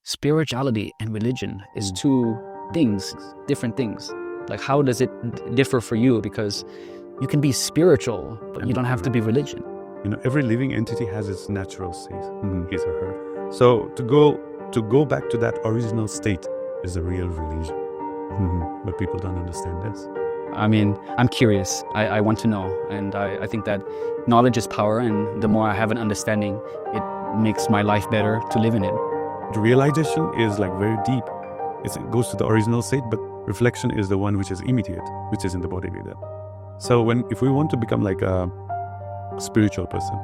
spirituality and religion is two things, different things. Like, how does it differ for you? Because you can be spiritual, but you don't have to be religion. Every living entity has its natural state, his or her. So to go back to that original state is the real religion. But people don't understand this. I mean, I'm curious. I want to know. And I think that knowledge is power. And the more I have an understanding, it makes my life better to live in it. The realization is like very deep. It goes to the original state, but reflection is the one which is immediate, which is in the body leader. So if we want to become like a spiritual person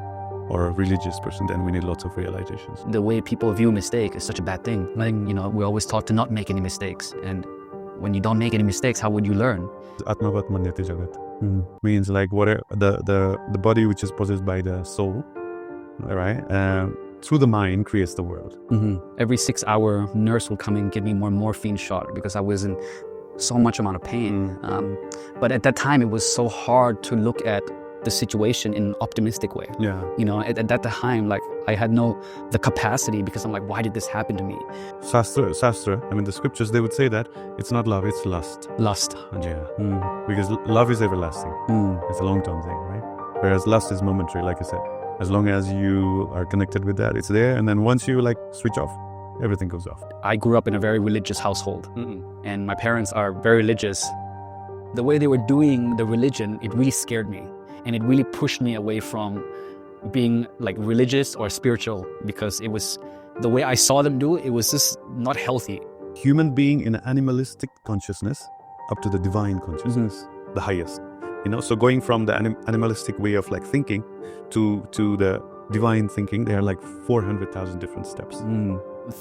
or a religious person, then we need lots of realizations. The way people view mistake is such a bad thing. Like, we're always taught to not make any mistakes. And when you don't make any mistakes, how would you learn? Atmavat manyate jagat means like what the body which is possessed by the soul, right? Through the mind creates the world. Every 6-hour nurse will come and give me more morphine shot because I was in so much amount of pain. But at that time, it was so hard to look at the situation in an optimistic way. Yeah. At that time, like, I had the capacity, because I'm like, why did this happen to me? Shastra, the scriptures, they would say that it's not love, it's lust. Lust. Yeah. Because love is everlasting. It's a long-term thing, right? Whereas lust is momentary, like I said. As long as you are connected with that, it's there. And then once you switch off, everything goes off. I grew up in a very religious household. And my parents are very religious. The way they were doing the religion, it really scared me. And it really pushed me away from being like religious or spiritual, because it was the way I saw them do it, it was just not healthy. Human being in animalistic consciousness up to the divine consciousness, the highest. So going from the animalistic way of thinking to the divine thinking, there are 400,000 different steps.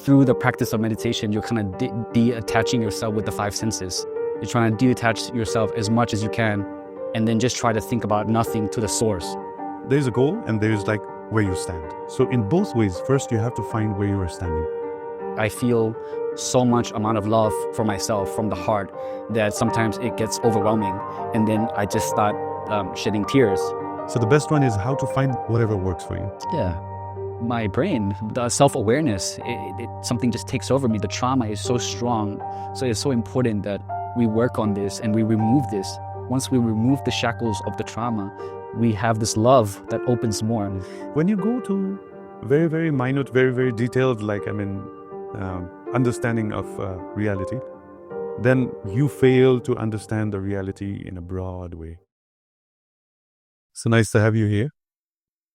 Through the practice of meditation, you're kind of detaching yourself with the 5 senses. You're trying to detach yourself as much as you can, and then just try to think about nothing to the source. There's a goal, and there's where you stand. So in both ways, first you have to find where you are standing. I feel so much amount of love for myself from the heart that sometimes it gets overwhelming, and then I just start shedding tears. So the best one is how to find whatever works for you. Yeah. My brain, the self-awareness, something just takes over me. The trauma is so strong. So it's so important that we work on this and we remove this. Once we remove the shackles of the trauma, we have this love that opens more. When you go to very, very minute, very, very detailed, understanding of reality, then you fail to understand the reality in a broad way. So nice to have you here.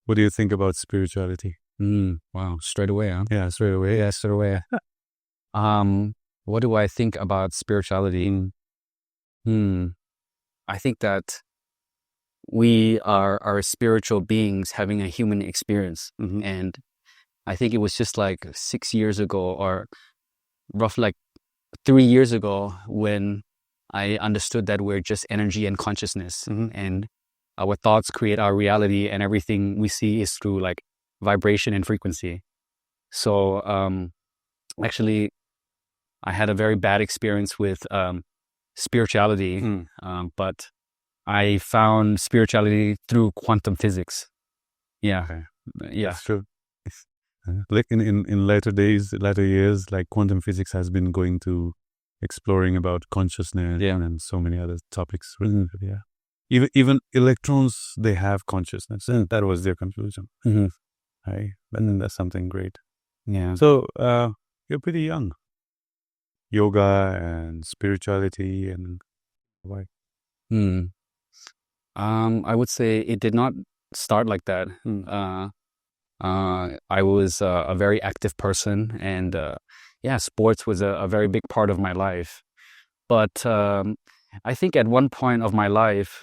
What do you think about spirituality? Wow, straight away, huh? Yeah, straight away. Yeah, straight away. What do I think about spirituality? I think that we are spiritual beings having a human experience. And I think it was just 6 years ago, or roughly 3 years ago, when I understood that we're just energy and consciousness, and our thoughts create our reality, and everything we see is through vibration and frequency. So actually, I had a very bad experience with spirituality, but I found spirituality through quantum physics. Yeah. Okay. Yeah. That's true. In later years, quantum physics has been going to exploring about consciousness and so many other topics. Yeah. Even electrons, they have consciousness. And that was their conclusion. Right? And then that's something great. Yeah. So you're pretty young. Yoga and spirituality and why? I would say it did not start like that. I was a very active person, and sports was a very big part of my life. But I think at one point of my life,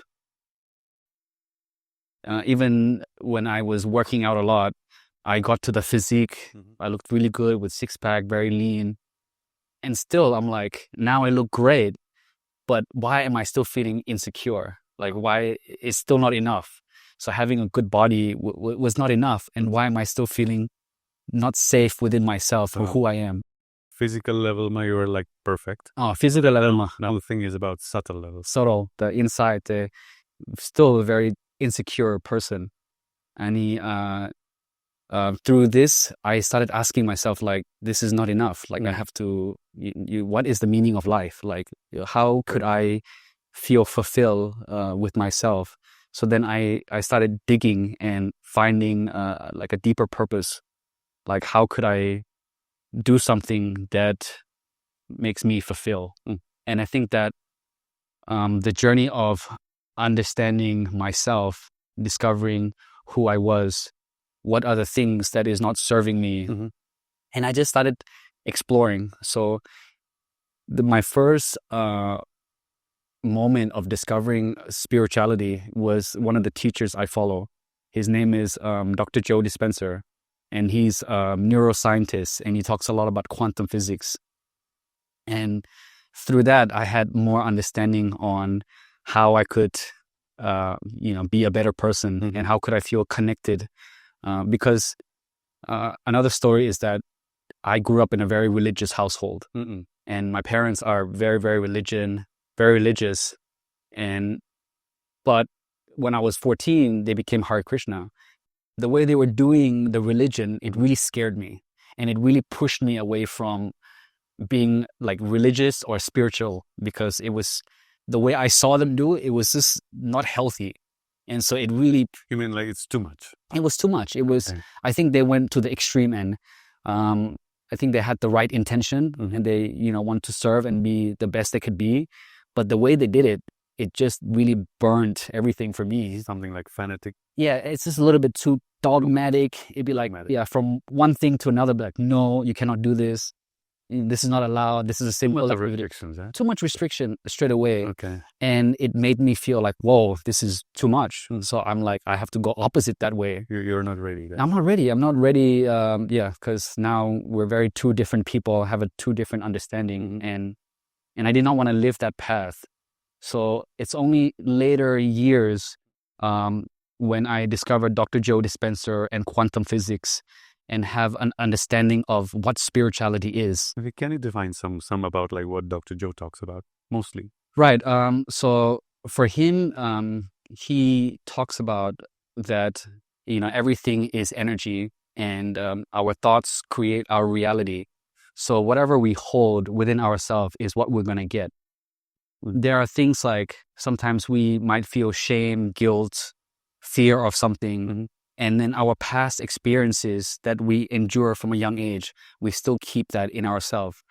even when I was working out a lot, I got to the physique. I looked really good with 6-pack, very lean. And still, I'm now I look great, but why am I still feeling insecure? Why it's still not enough? So having a good body was not enough. And why am I still feeling not safe within myself or who I am? Physical level, you were perfect. Oh, physical level. Now the thing is about subtle levels. Subtle, the inside, still a very insecure person. And through this, I started asking myself, like, this is not enough. Like, I have to, what is the meaning of life? Like, how could I feel fulfilled with myself? So then I started digging and finding like a deeper purpose. Like, how could I do something that makes me fulfill? And I think that the journey of understanding myself, discovering who I was, what are the things that is not serving me, and I just started exploring. So my first moment of discovering spirituality was one of the teachers I follow. His name is Dr. Joe Dispenza, and he's a neuroscientist, and he talks a lot about quantum physics. And through that, I had more understanding on how I could, be a better person, and how could I feel connected. Because another story is that I grew up in a very religious household, and my parents are very, very religious. But when I was 14, they became Hare Krishna. The way they were doing the religion, it really scared me, and it really pushed me away from being like religious or spiritual, because it was the way I saw them do it was just not healthy. And so it really... You mean like it's too much? It was too much. It was, I think they went to the extreme end. I think they had the right intention, and they, want to serve and be the best they could be. But the way they did it, it just really burnt everything for me. Something like fanatic. Yeah, it's just a little bit too dogmatic. It'd be like, from one thing to another, be like, no, you cannot do this. This is not allowed. This is a symbol. Too much restrictions, huh? Too much restriction straight away. Okay. And it made me feel like, whoa, this is too much. So I'm like, I have to go opposite that way. You're not ready. Then. I'm not ready. Because now we're very two different people, have a two different understanding. And I did not want to live that path. So it's only later years when I discovered Dr. Joe Dispenza and quantum physics, and have an understanding of what spirituality is. Can you define some about like what Dr. Joe talks about mostly? Right. So for him, he talks about that, everything is energy, and our thoughts create our reality. So whatever we hold within ourselves is what we're going to get. There are things like sometimes we might feel shame, guilt, fear of something. And then our past experiences that we endure from a young age, we still keep that in ourselves.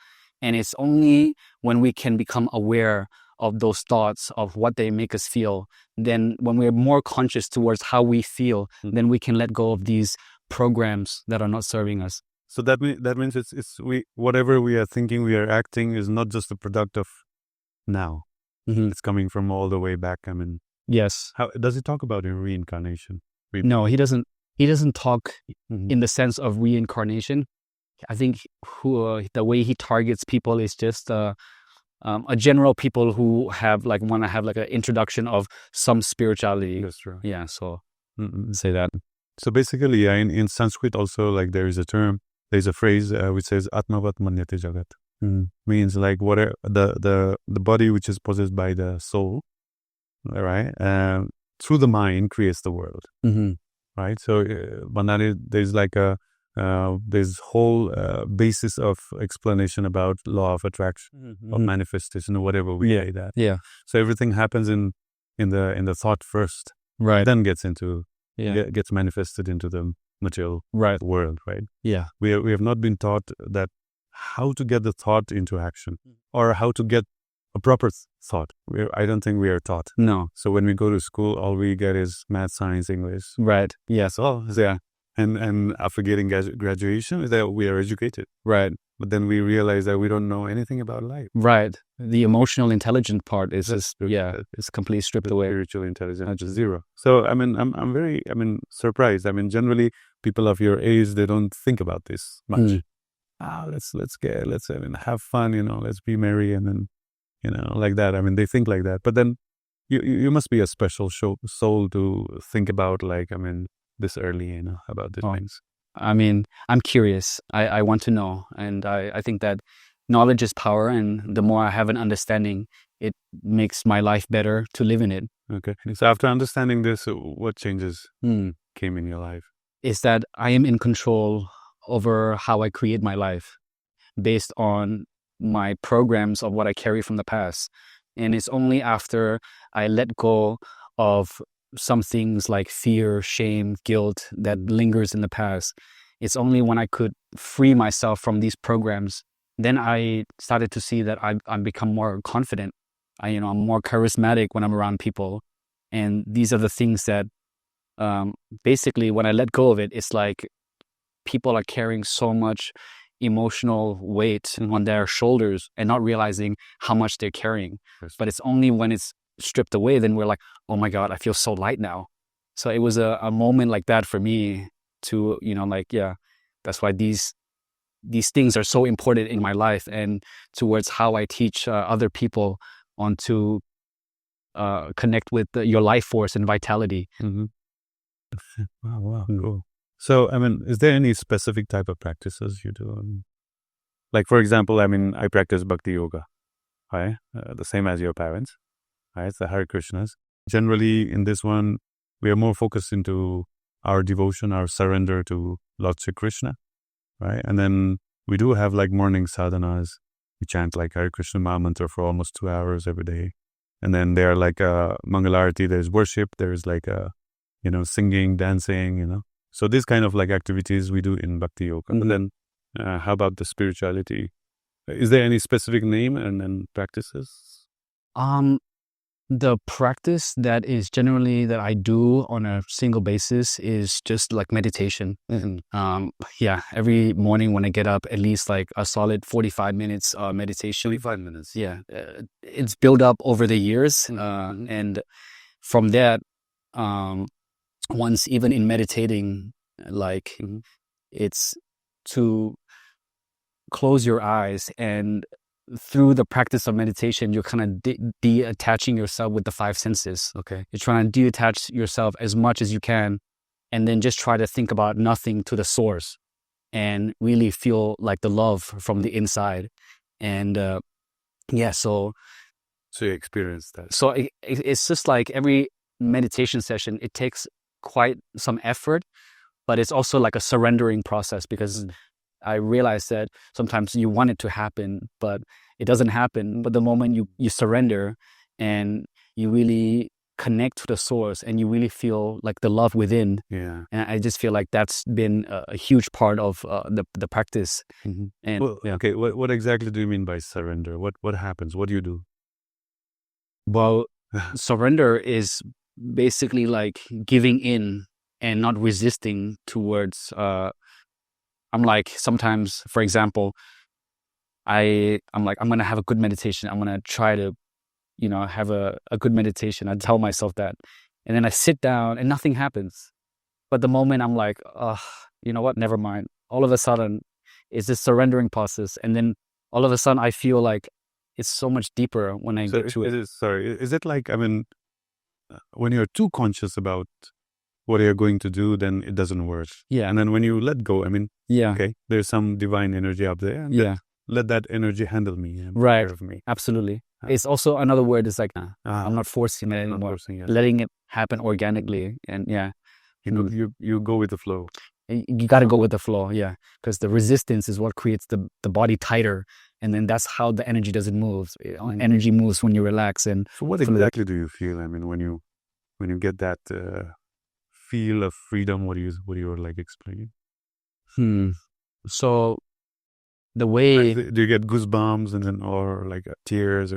And it's only when we can become aware of those thoughts, of what they make us feel, then when we're more conscious towards how we feel, then we can let go of these programs that are not serving us. So that means it's whatever we are thinking, we are acting is not just a product of now. It's coming from all the way back. I mean, yes. How does he talk about reincarnation? No, he doesn't. He doesn't talk in the sense of reincarnation. I think the way he targets people is just a general people who have want to have an introduction of some spirituality. That's true. Yeah, so say that. So basically, in Sanskrit also, like there's a phrase which says Atmavat Manyate Jagat. Means like whatever the body which is possessed by the soul, right? Through the mind creates the world, right? So, there's like there's whole basis of explanation about law of attraction, of manifestation, or whatever we say that. Yeah. So everything happens in the thought first, right? Then gets manifested into the material world, right? Yeah. We have not been taught that how to get the thought into action, or how to get a proper thought. I don't think we are taught. No. So when we go to school, all we get is math, science, English. Right. Yes. Oh, yeah. And after getting graduation, that we are educated. Right. But then we realize that we don't know anything about life. Right. The emotional intelligent part is it's completely stripped away. Spiritual intelligence is zero. So I'm very surprised. I mean, generally people of your age, they don't think about this much. Let's have fun, let's be merry, and then like that. I mean, they think like that. But then you must be a special soul to think about this early, about these things. I mean, I'm curious. I want to know. And I think that knowledge is power. And the more I have an understanding, it makes my life better to live in it. Okay. So after understanding this, what changes came in your life? is that I am in control over how I create my life based on my programs of what I carry from the past. And it's only after I let go of some things like fear, shame, guilt that lingers in the past. It's only when I could free myself from these programs, then I started to see that I'm become more confident. I'm more charismatic when I'm around people. And these are the things that basically when I let go of it, it's like people are carrying so much emotional weight on their shoulders and not realizing how much they're carrying. Yes. But it's only when it's stripped away, then we're like, oh my God, I feel so light now. So it was a moment like that for me to, that's why these things are so important in my life and towards how I teach other people on to connect with your life force and vitality. Mm-hmm. Wow, cool. So, is there any specific type of practices you do? Like, for example, I practice Bhakti Yoga, right? The same as your parents, right? It's the Hare Krishnas. Generally, in this one, we are more focused into our devotion, our surrender to Lord Shri Krishna, right? And then we do have like morning sadhanas. We chant like Hare Krishna Maha Mantra for almost 2 hours every day. And then there are like Mangalarti, there's worship, there's like singing, dancing, So this kind of like activities we do in Bhakti Yoga. Mm-hmm. But then how about the spirituality? Is there any specific name and then practices? The practice that is generally that I do on a single basis is just like meditation. Mm-hmm. Every morning when I get up, at least like a solid 45 minutes meditation. 45 minutes. Yeah. It's built up over the years. And from that, once even in meditating, like it's to close your eyes, and through the practice of meditation, you're kind of detaching yourself with the 5 senses. Okay. You're trying to detach yourself as much as you can, and then just try to think about nothing to the source and really feel like the love from the inside. And so you experience that. So it's just like every meditation session, it takes quite some effort, but it's also like a surrendering process, because I realized that sometimes you want it to happen, but it doesn't happen. But the moment you surrender and you really connect to the source and you really feel like the love within, and I just feel like that's been a huge part of the practice. Mm-hmm. And okay, what exactly do you mean by surrender? What happens? What do you do? Well, surrender is basically like giving in and not resisting towards I'm like, sometimes, for example, I'm like, I'm going to have a good meditation. I'm going to try to, have a good meditation. I tell myself that. And then I sit down and nothing happens. But the moment I'm like, you know what? Never mind. All of a sudden, it's this surrendering process. And then all of a sudden, I feel like it's so much deeper when I get to it. Is it like, when you're too conscious about what you're going to do, then it doesn't work. Yeah. And then when you let go, yeah. Okay, there's some divine energy up there. And let that energy handle me and take care of me. Absolutely. It's also another word is like, I'm not forcing it anymore. Letting it happen organically. And you go with the flow. You got to go with the flow. Yeah. Because the resistance is what creates the body tighter. And then that's how the energy doesn't move. Energy moves when you relax. And so what exactly do you feel? When you get that feel of freedom, what you were like explaining? So the way, do you get goosebumps and then, or like tears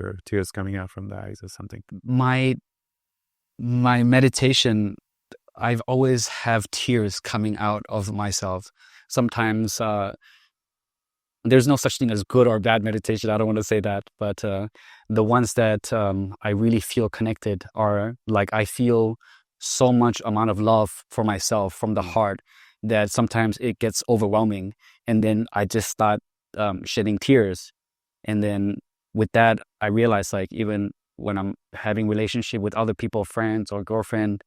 coming out from the eyes or something? My meditation, I've always have tears coming out of myself. Sometimes there's no such thing as good or bad meditation. I don't want to say that, but the ones that I really feel connected are like, I feel so much amount of love for myself from the heart that sometimes it gets overwhelming, and then I just start shedding tears. And then with that, I realize, like, even when I'm having relationship with other people, friends or girlfriend,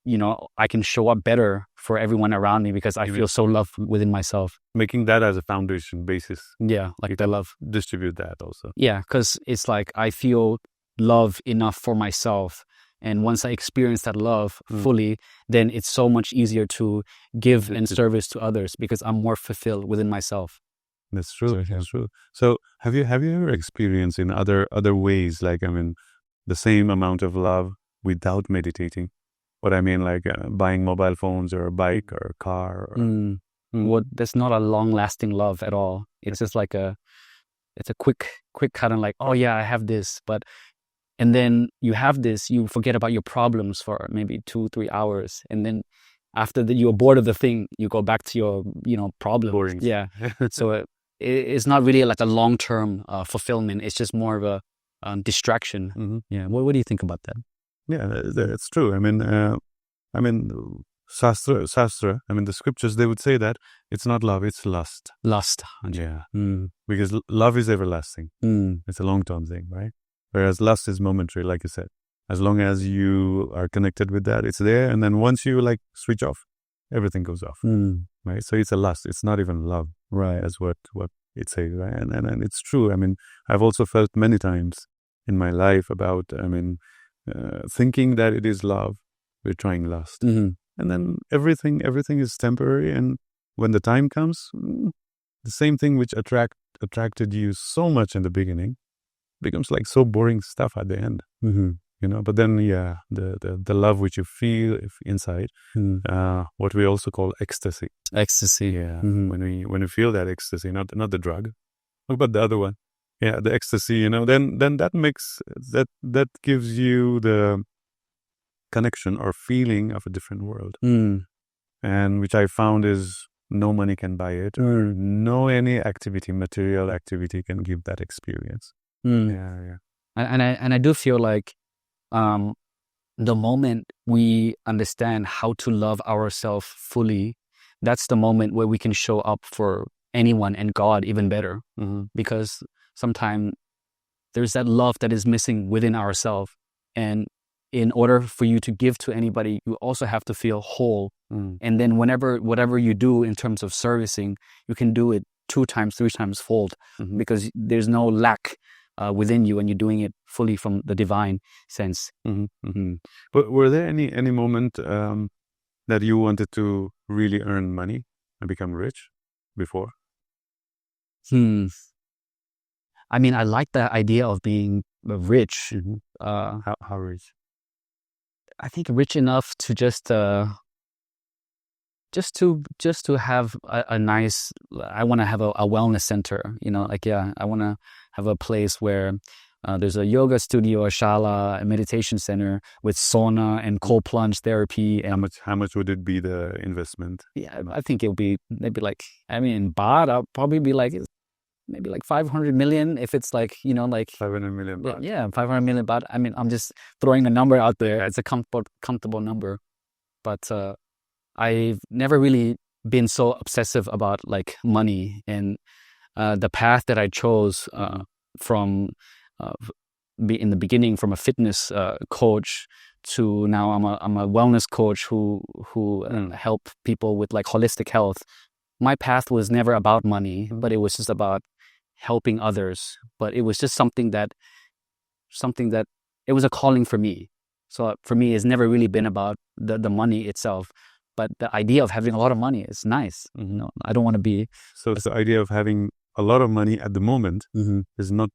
I can show up better for everyone around me because I feel so loved within myself. Making that as a foundation basis. Yeah, like the love. Distribute that also. Yeah, because it's like I feel love enough for myself, And once I experience that love fully, then it's so much easier to give and service to others because I'm more fulfilled within myself. That's true. That's true. So have you ever experienced in other ways, like, I mean, the same amount of love without meditating? What I mean, like buying mobile phones or a bike or a car? Or... Well, that's not a long-lasting love at all. It's just like it's a quick kind of like, oh yeah, I have this, and then you have this, you forget about your problems for maybe 2-3 hours, and then after that you're bored of the thing, you go back to your problems. Boring. Yeah. So it's not really like a long-term fulfillment. It's just more of a distraction. Yeah. What do you think about that? Yeah, it's true. I mean, Shastra, I mean, the scriptures, they would say that it's not love, it's lust. Lust. Yeah. Because love is everlasting. It's a long-term thing, right? Whereas lust is momentary, like you said. As long as you are connected with that, it's there. And then once you like switch off, everything goes off, right? So it's a lust. It's not even love, right? As what it says, right? And it's true. I mean, I've also felt many times in my life about, I mean, thinking that it is love, we're trying lust. And then everything is temporary. And when the time comes, the same thing which attracted you so much in the beginning becomes like so boring stuff at the end. But then, yeah, the love which you feel inside, what we also call ecstasy. Ecstasy. Yeah. When you feel that ecstasy, not the drug, but the other one. Yeah, the ecstasy, then that gives you the connection or feeling of a different world. And which I found is no money can buy it, or no any material activity can give that experience. Yeah. And I do feel like the moment we understand how to love ourselves fully, that's the moment where we can show up for anyone and God even better. Because sometimes there's that love that is missing within ourselves. And in order for you to give to anybody, you also have to feel whole. And then whatever you do in terms of servicing, you can do it 2 times, 3 times fold, because there's no lack within you and you're doing it fully from the divine sense. But were there any moment that you wanted to really earn money and become rich before? I mean, I like the idea of being rich. How rich? I think rich enough to just to have a nice. I want to have a wellness center. I want to have a place where there's a yoga studio, a shala, a meditation center with sauna and cold plunge therapy. And how much would it be, the investment? Yeah, I think it would be maybe like, in baht, I'll probably be like maybe like 500 million if it's like, like 500 million baht. Yeah, 500 million baht. I mean, I'm just throwing a number out there. It's a comfortable number. But I've never really been so obsessive about like money. And the path that I chose from in the beginning, from a fitness coach to now I'm a wellness coach who help people with like holistic health. My path was never about money, but it was just about helping others. But it was just something that it was a calling for me. So for me, it's never really been about the money itself, but the idea of having a lot of money is nice. I don't want to be. So the idea of having a lot of money at the moment is not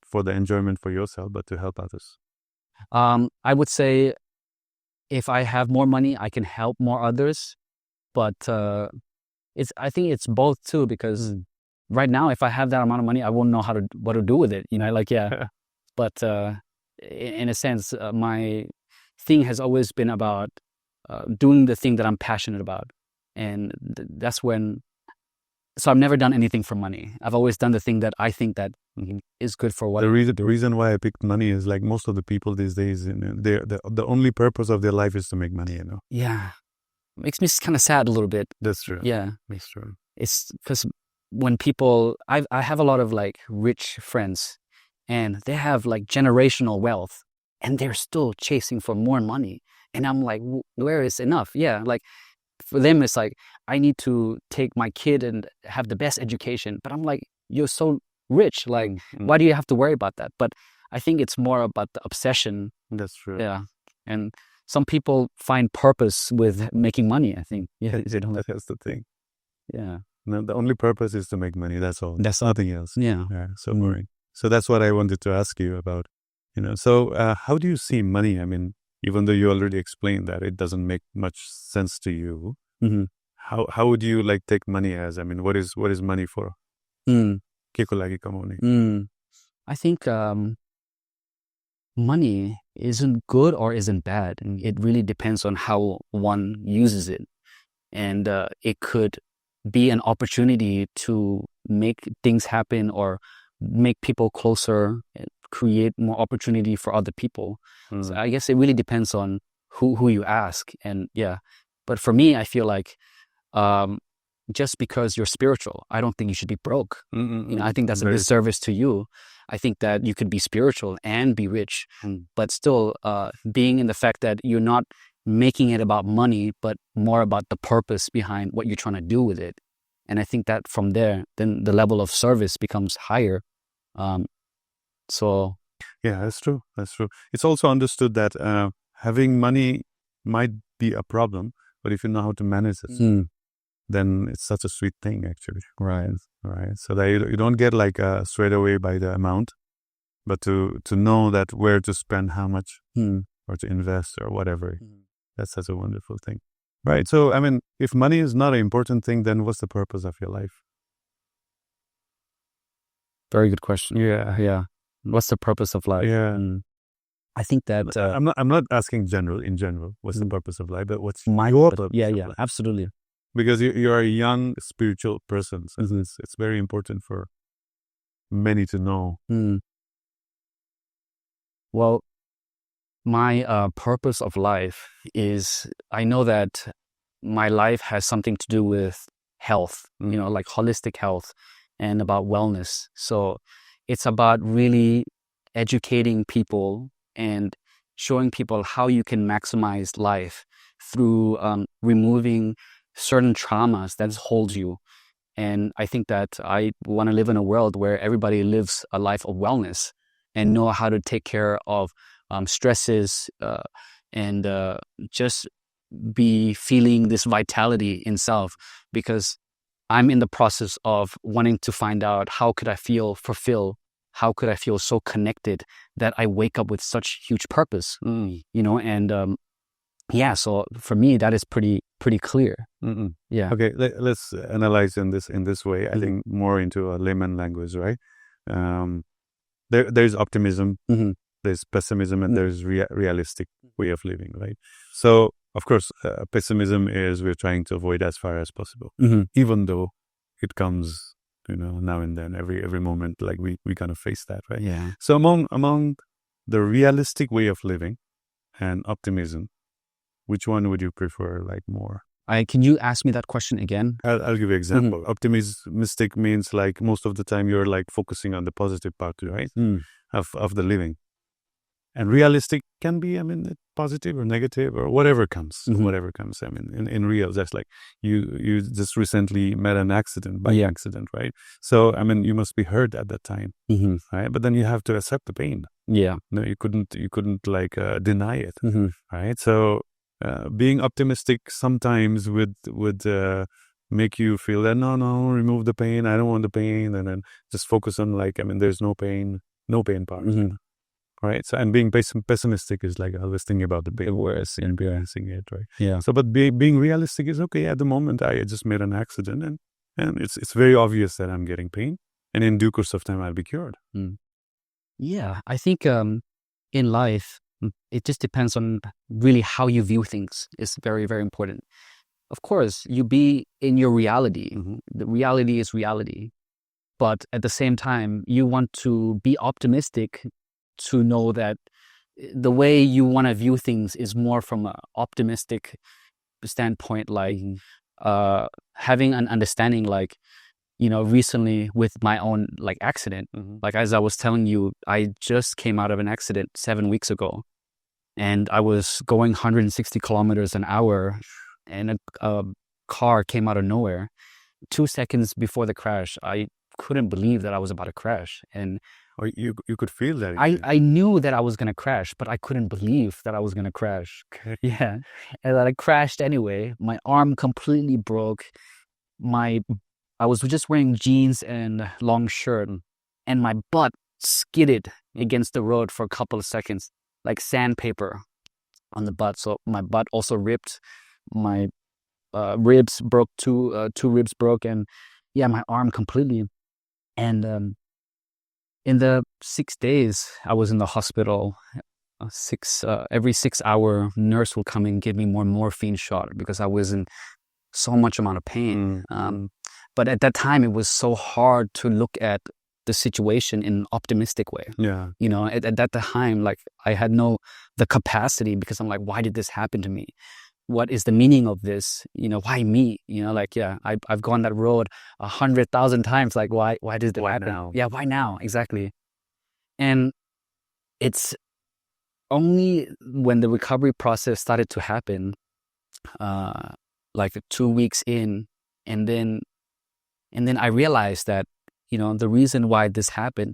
for the enjoyment for yourself, but to help others. I would say if I have more money, I can help more others, but I think it's both too, because right now, if I have that amount of money, I won't know what to do with it. But in a sense, my thing has always been about doing the thing that I'm passionate about, and that's when. So I've never done anything for money. I've always done the thing that I think that is good for what. The reason why I picked money is like most of the people these days, the only purpose of their life is to make money. Yeah, makes me kind of sad a little bit. That's true. Yeah, that's true. It's because when people, I have a lot of like rich friends, and they have like generational wealth, and they're still chasing for more money, and I'm like, where is enough? Yeah, like. For them, it's like, I need to take my kid and have the best education. But I'm like, you're so rich. Like, why do you have to worry about that? But I think it's more about the obsession. That's true. Yeah. And some people find purpose with making money, I think. Yeah, that's the thing. Yeah. No, the only purpose is to make money. That's all. That's nothing else. Yeah. So boring. So that's what I wanted to ask you about. So how do you see money? I mean, even though you already explained that it doesn't make much sense to you, how would you like take money as? I mean, what is money for? Ke ko lagi kamaउने? I think money isn't good or isn't bad. And it really depends on how one uses it. And it could be an opportunity to make things happen or make people closer, create more opportunity for other people. So I guess it really depends on who you ask. And yeah, but for me, I feel like just because you're spiritual, I don't think you should be broke. I think that's a disservice to you. I think that you could be spiritual and be rich, but still being in the fact that you're not making it about money, but more about the purpose behind what you're trying to do with it. And I think that from there, then the level of service becomes higher. So yeah, that's true. It's also understood that having money might be a problem, but if you know how to manage it, then it's such a sweet thing, actually. Right. So that you don't get like swayed away by the amount, but to know that where to spend how much or to invest or whatever. That's such a wonderful thing. Right. So, I mean, if money is not an important thing, then what's the purpose of your life? Very good question. Yeah. What's the purpose of life? Yeah. I think that I'm not asking in general, what's the purpose of life, but what's my purpose? Yeah, absolutely. Because you're a young spiritual person, so it's very important for many to know. Well, my purpose of life is, I know that my life has something to do with health, like holistic health and about wellness. So it's about really educating people and showing people how you can maximize life through removing certain traumas that hold you. And I think that I want to live in a world where everybody lives a life of wellness and know how to take care of stresses and just be feeling this vitality in self, because I'm in the process of wanting to find out how could I feel fulfilled, how could I feel so connected that I wake up with such huge purpose, and so for me that is pretty clear. Yeah. Okay, let's analyze in this way. I think more into a layman language, right? There's optimism, there's pessimism, and there's realistic way of living, right? So, of course, pessimism is we're trying to avoid as far as possible, even though it comes, now and then, every moment, like we kind of face that, right? Yeah. So among the realistic way of living and optimism, which one would you prefer, like more? Can you ask me that question again? I'll give you an example. Optimistic means like most of the time you're like focusing on the positive part, right? Of the living. And realistic can be, positive or negative or whatever comes. I mean, in real, that's like you just recently met an accident by accident, right? So, you must be hurt at that time, right? But then you have to accept the pain. Yeah. No, you couldn't like deny it, right? So, being optimistic sometimes would make you feel that no, remove the pain. I don't want the pain, and then just focus on there's no pain part, right? So, and being pessimistic is like always thinking about the pain, worse and experiencing it, right? Yeah. So, but being realistic is okay. At the moment, I just made an accident, and it's very obvious that I'm getting pain, and in due course of time, I'll be cured. Yeah, I think in life, it just depends on really how you view things. Is very, very important. Of course, you be in your reality. The reality is reality. But at the same time, you want to be optimistic to know that the way you want to view things is more from an optimistic standpoint, like having an understanding, like, recently with my own like accident, like as I was telling you, I just came out of an accident 7 weeks ago. And I was going 160 kilometers an hour, and a car came out of nowhere. 2 seconds before the crash, I couldn't believe that I was about to crash. And or you could feel that. I knew that I was going to crash, but I couldn't believe that I was going to crash. Yeah. And I crashed anyway. My arm completely broke. I was just wearing jeans and long shirt, and my butt skidded against the road for a couple of seconds, like sandpaper on the butt. So my butt also ripped. My ribs broke, two ribs broke, and yeah, my arm completely. And in the 6 days I was in the hospital, every 6 hour nurse would come and give me more morphine shot because I was in so much amount of pain. But at that time, it was so hard to look at the situation in an optimistic way. Yeah. You know, at that time, like I had the capacity, because I'm like, why did this happen to me? What is the meaning of this? You know, why me? You know, like, yeah, I've gone that road 100,000 times. Like, why did it happen? Now? Yeah, why now? Exactly. And it's only when the recovery process started to happen, like 2 weeks in, and then I realized that, you know, the reason why this happened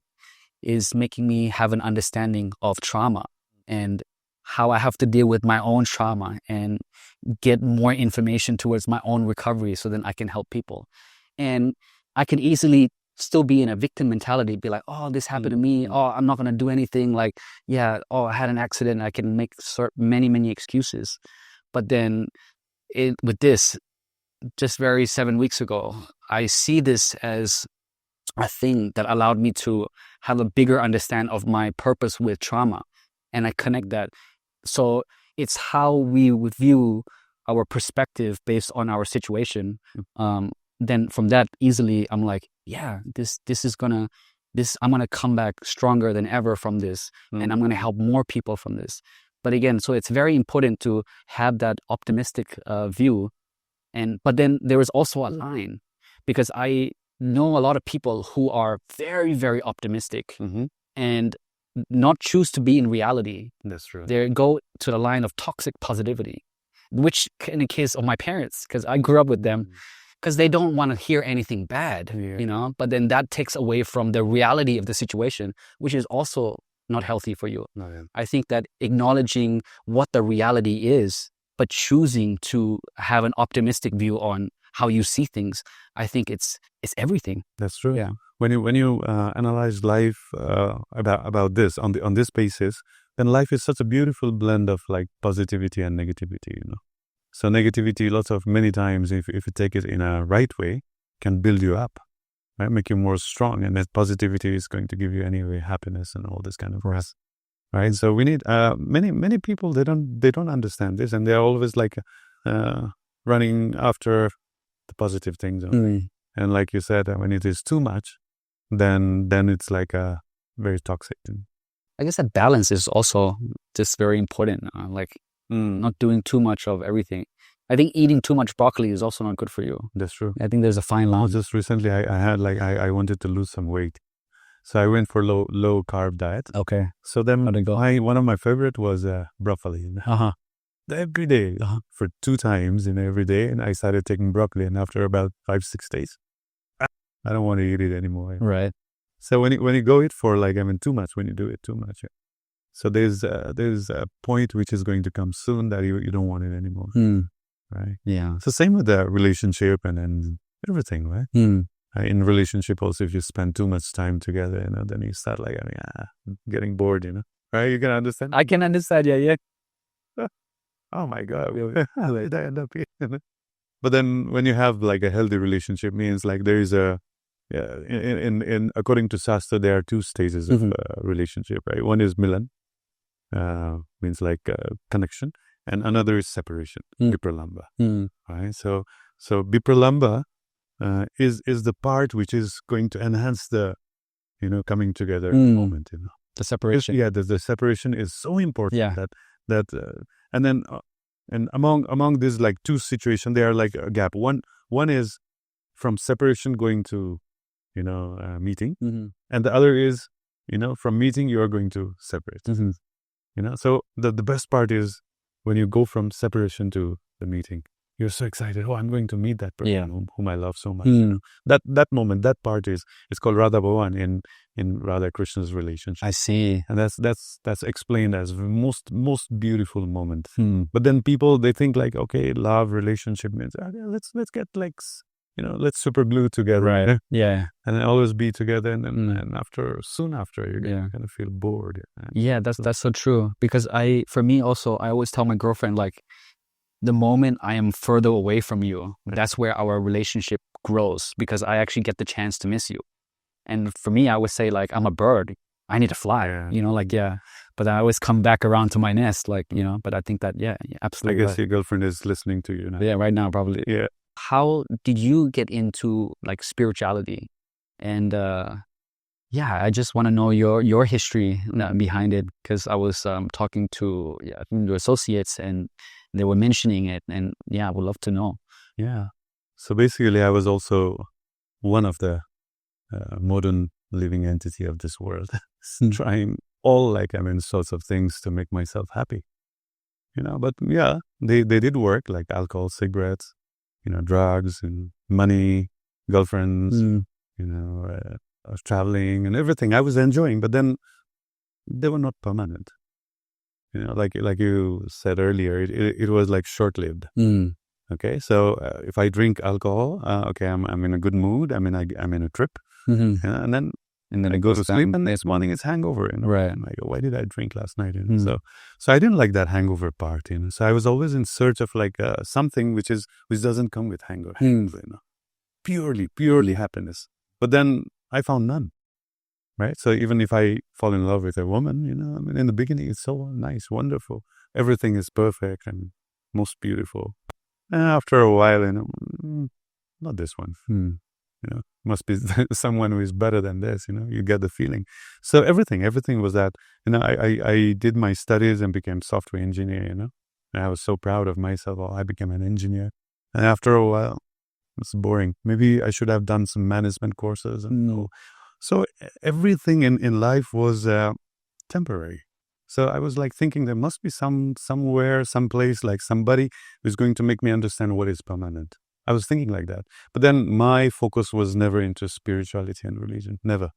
is making me have an understanding of trauma and how I have to deal with my own trauma and get more information towards my own recovery so then I can help people. And I can easily still be in a victim mentality, be like, oh, this happened to me. Oh, I'm not going to do anything. Like, yeah, oh, I had an accident. I can make many excuses. But then with this, just 7 weeks ago, I see this as a thing that allowed me to have a bigger understanding of my purpose with trauma. And I connect that. So it's how we would view our perspective based on our situation. Then from that, easily, I'm like, yeah, I'm gonna come back stronger than ever from this, and I'm gonna help more people from this. But again, so it's very important to have that optimistic view. But then there is also a line, because I know a lot of people who are very, very optimistic and not choose to be in reality. That's true. They go to the line of toxic positivity, which in the case of my parents, because I grew up with them, because they don't want to hear anything bad, you know, but then that takes away from the reality of the situation, which is also not healthy for you. I think that acknowledging what the reality is, but choosing to have an optimistic view on how you see things, I think it's everything. That's true. Yeah. When you analyze life about this on this basis, then life is such a beautiful blend of like positivity and negativity, you know. So negativity, many times, if you take it in a right way, can build you up, right? Make you more strong, and that positivity is going to give you anyway happiness and all this kind of rest, right? So we need many people, they don't understand this, and they're always like running after the positive things only. And like you said, when it is too much, then it's like a very toxic thing. I guess that balance is also just very important. Not doing too much of everything. I think eating too much broccoli is also not good for you. That's true. I think there's a fine line. Just recently, I had I wanted to lose some weight, so I went for low carb diet. Okay. So then one of my favorite was broccoli. Every day for 2 times in every day, and I started taking broccoli, and after about 5-6 days, I don't want to eat it anymore. Right. So when you go it for too much, when you do it too much, so there's a point which is going to come soon that you don't want it anymore, right? Yeah. So same with the relationship and everything, right? In relationship also, if you spend too much time together, you know, then you start getting bored, you know, right? You can understand? I can understand, yeah. Oh my God, how did I end up here? But then when you have like a healthy relationship, means like there is in according to Shastra, there are 2 stages of relationship, right? One is Milan, means like connection, and another is separation, Vipralamba, right? So Vipralamba is the part which is going to enhance the, you know, coming together moment, you know. The separation. The separation is so important that and then and among these like 2 situations, there are like a gap. One is from separation going to, you know, meeting, and the other is, you know, from meeting you are going to separate. You know, so the best part is when you go from separation to the meeting, you're so excited. Oh, I'm going to meet that person whom I love so much. That moment, that part is called Radha Bhavan in Radha Krishna's relationship. I see. And that's explained as the most beautiful moment. But then people, they think like, okay, love relationship means let's get like, let's super glue together. Right. Yeah. And then always be together. And then and soon after, you're going to kind of feel bored. Yeah, that's so true. Because for me also, I always tell my girlfriend, like, the moment I am further away from you, that's where our relationship grows, because I actually get the chance to miss you. And for me, I would say, like, I'm a bird. I need to fly, but I always come back around to my nest, like, but I think that, absolutely. I guess your girlfriend is listening to you now. Yeah, right now, probably. Yeah. How did you get into, like, spirituality? And, I just want to know your history behind it, because I was talking to your associates, and they were mentioning it, and I would love to know. Yeah. So basically, I was also one of the modern living entity of this world, trying all sorts of things to make myself happy. But they did work, like alcohol, cigarettes, drugs and money, girlfriends, traveling and everything I was enjoying, but then they were not permanent. Like you said earlier, it was like short-lived. Okay, so if I drink alcohol, okay, I'm in a good mood. I'm in a trip, and then I go to sleep, and next morning it's hangover. Right. And I go, why did I drink last night? So I didn't like that hangover part. So I was always in search of like something which doesn't come with hangover. Purely happiness. But then I found none. Right. So even if I fall in love with a woman, in the beginning it's so nice, wonderful. Everything is perfect and most beautiful. And after a while, not this one. Must be someone who is better than this. You get the feeling. So everything was that. I did my studies and became software engineer. And I was so proud of myself. Oh, I became an engineer. And after a while, it's boring. Maybe I should have done some management courses. So everything in life was temporary. So I was like thinking there must be somewhere, someplace, like somebody who's going to make me understand what is permanent. I was thinking like that. But then my focus was never into spirituality and religion. Never.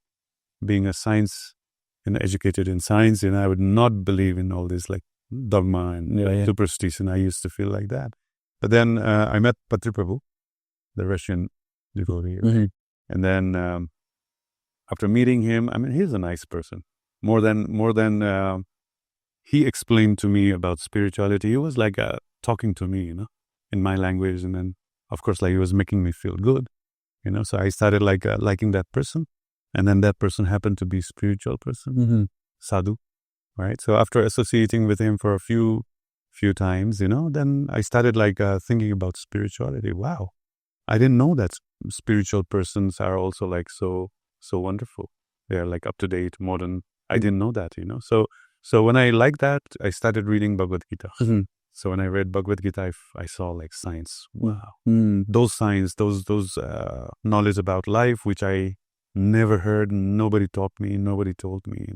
Being a science and educated in science, I would not believe in all this like dogma and superstition. I used to feel like that. But then I met Patri Prabhu, the Russian devotee. And then after meeting him, he's a nice person. More than he explained to me about spirituality. He was like talking to me, in my language. And then, of course, like he was making me feel good, So I started like liking that person. And then that person happened to be a spiritual person, sadhu, right? So after associating with him for a few times, then I started like thinking about spirituality. Wow, I didn't know that spiritual persons are also like so wonderful. They're like up to date, modern. I didn't know that, So when I liked that, I started reading Bhagavad Gita. So when I read Bhagavad Gita, I saw like science. Wow, those science, those knowledge about life, which I never heard. Nobody taught me. Nobody told me.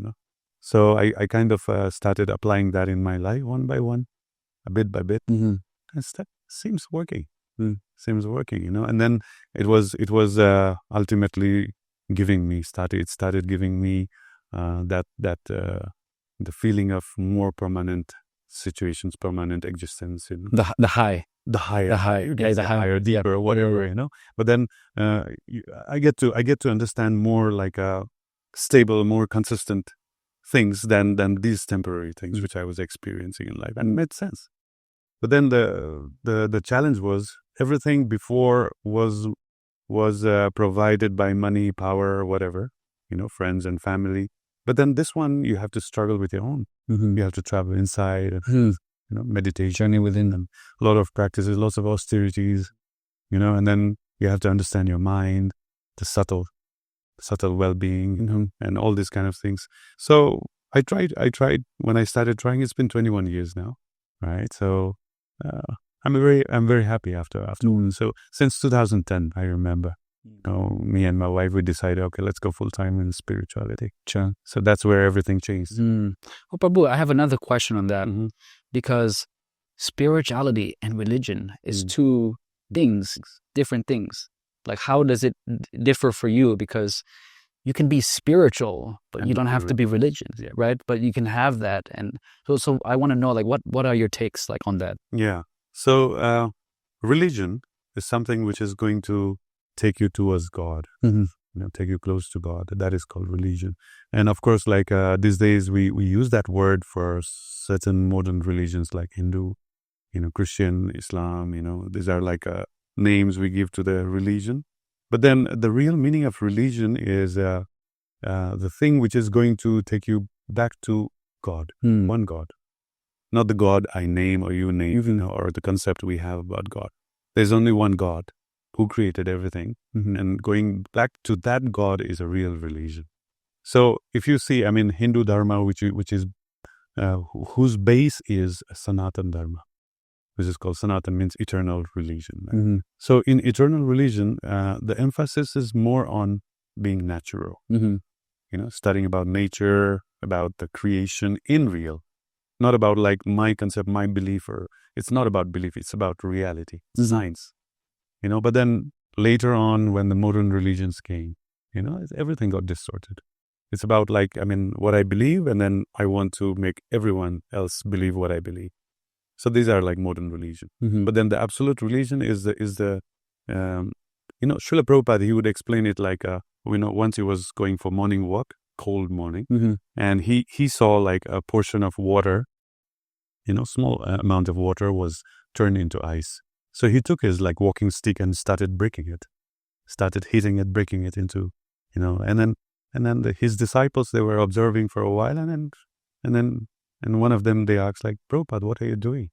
So I kind of started applying that in my life one by one, a bit by bit, and that seems working. Seems working, And then it was ultimately started giving me the feeling of more permanent situations, permanent existence. The high, higher, deeper, whatever, But then I get to understand more like a stable, more consistent things than these temporary things which I was experiencing in life, and it made sense. But then the challenge was everything before was provided by money, power, whatever, friends and family. But then this one, you have to struggle with your own. You have to travel inside, meditation, journey within them, a lot of practices, lots of austerities, and then you have to understand your mind, the subtle well-being, and all these kind of things. So I tried when I started trying. It's been 21 years now, right? So I'm very happy after. So since 2010, I remember. Me and my wife, we decided, okay, let's go full time in spirituality. Sure. So that's where everything changed. Oh, Prabhu, I have another question on that, because spirituality and religion is two things, different things. Like, how does it differ for you? Because you can be spiritual, but you don't have to be religious, right? But you can have that. And so I want to know, like, what are your takes like on that? Yeah. So religion is something which is going to take you towards God, take you close to God. That is called religion. And of course, like these days, we use that word for certain modern religions like Hindu, Christian, Islam, these are like names we give to the religion. But then the real meaning of religion is the thing which is going to take you back to God, one God. Not the God I name or you name, or the concept we have about God. There's only one God who created everything. And going back to that God is a real religion. So if you see, Hindu Dharma, which is whose base is Sanatan Dharma, which is called Sanatan, means eternal religion. Right? So in eternal religion, the emphasis is more on being natural. Studying about nature, about the creation in real. Not about like my concept, my belief, or it's not about belief, it's about reality, science. But then later on when the modern religions came, everything got distorted. It's about like, what I believe, and then I want to make everyone else believe what I believe. So these are like modern religion. But then the absolute religion is the Srila Prabhupada, he would explain it like, once he was going for morning walk, cold morning, and he saw like a portion of water, small amount of water was turned into ice. So he took his like walking stick and started hitting it, breaking it into, and then his disciples, they were observing for a while, and one of them, they asked like, Prabhupada, what are you doing?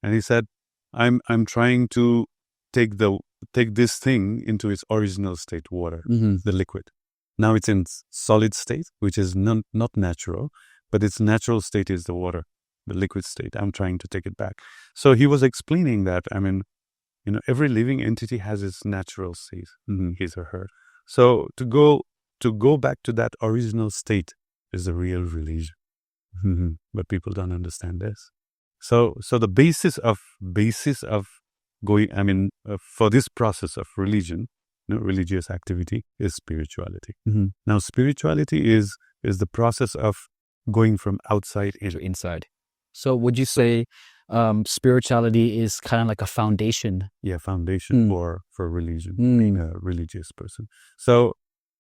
And he said, I'm trying to take this thing into its original state, water, the liquid. Now it's in solid state, which is not natural, but its natural state is the water, the liquid state. I'm trying to take it back. So he was explaining that, every living entity has its natural state, his or her. So to go back to that original state is the real religion. But people don't understand this. So the basis of going, for this process of religion, religious activity is spirituality. Now, spirituality is the process of going from outside into inside. So would you say spirituality is kind of like a foundation? Yeah, foundation for religion, being a religious person. So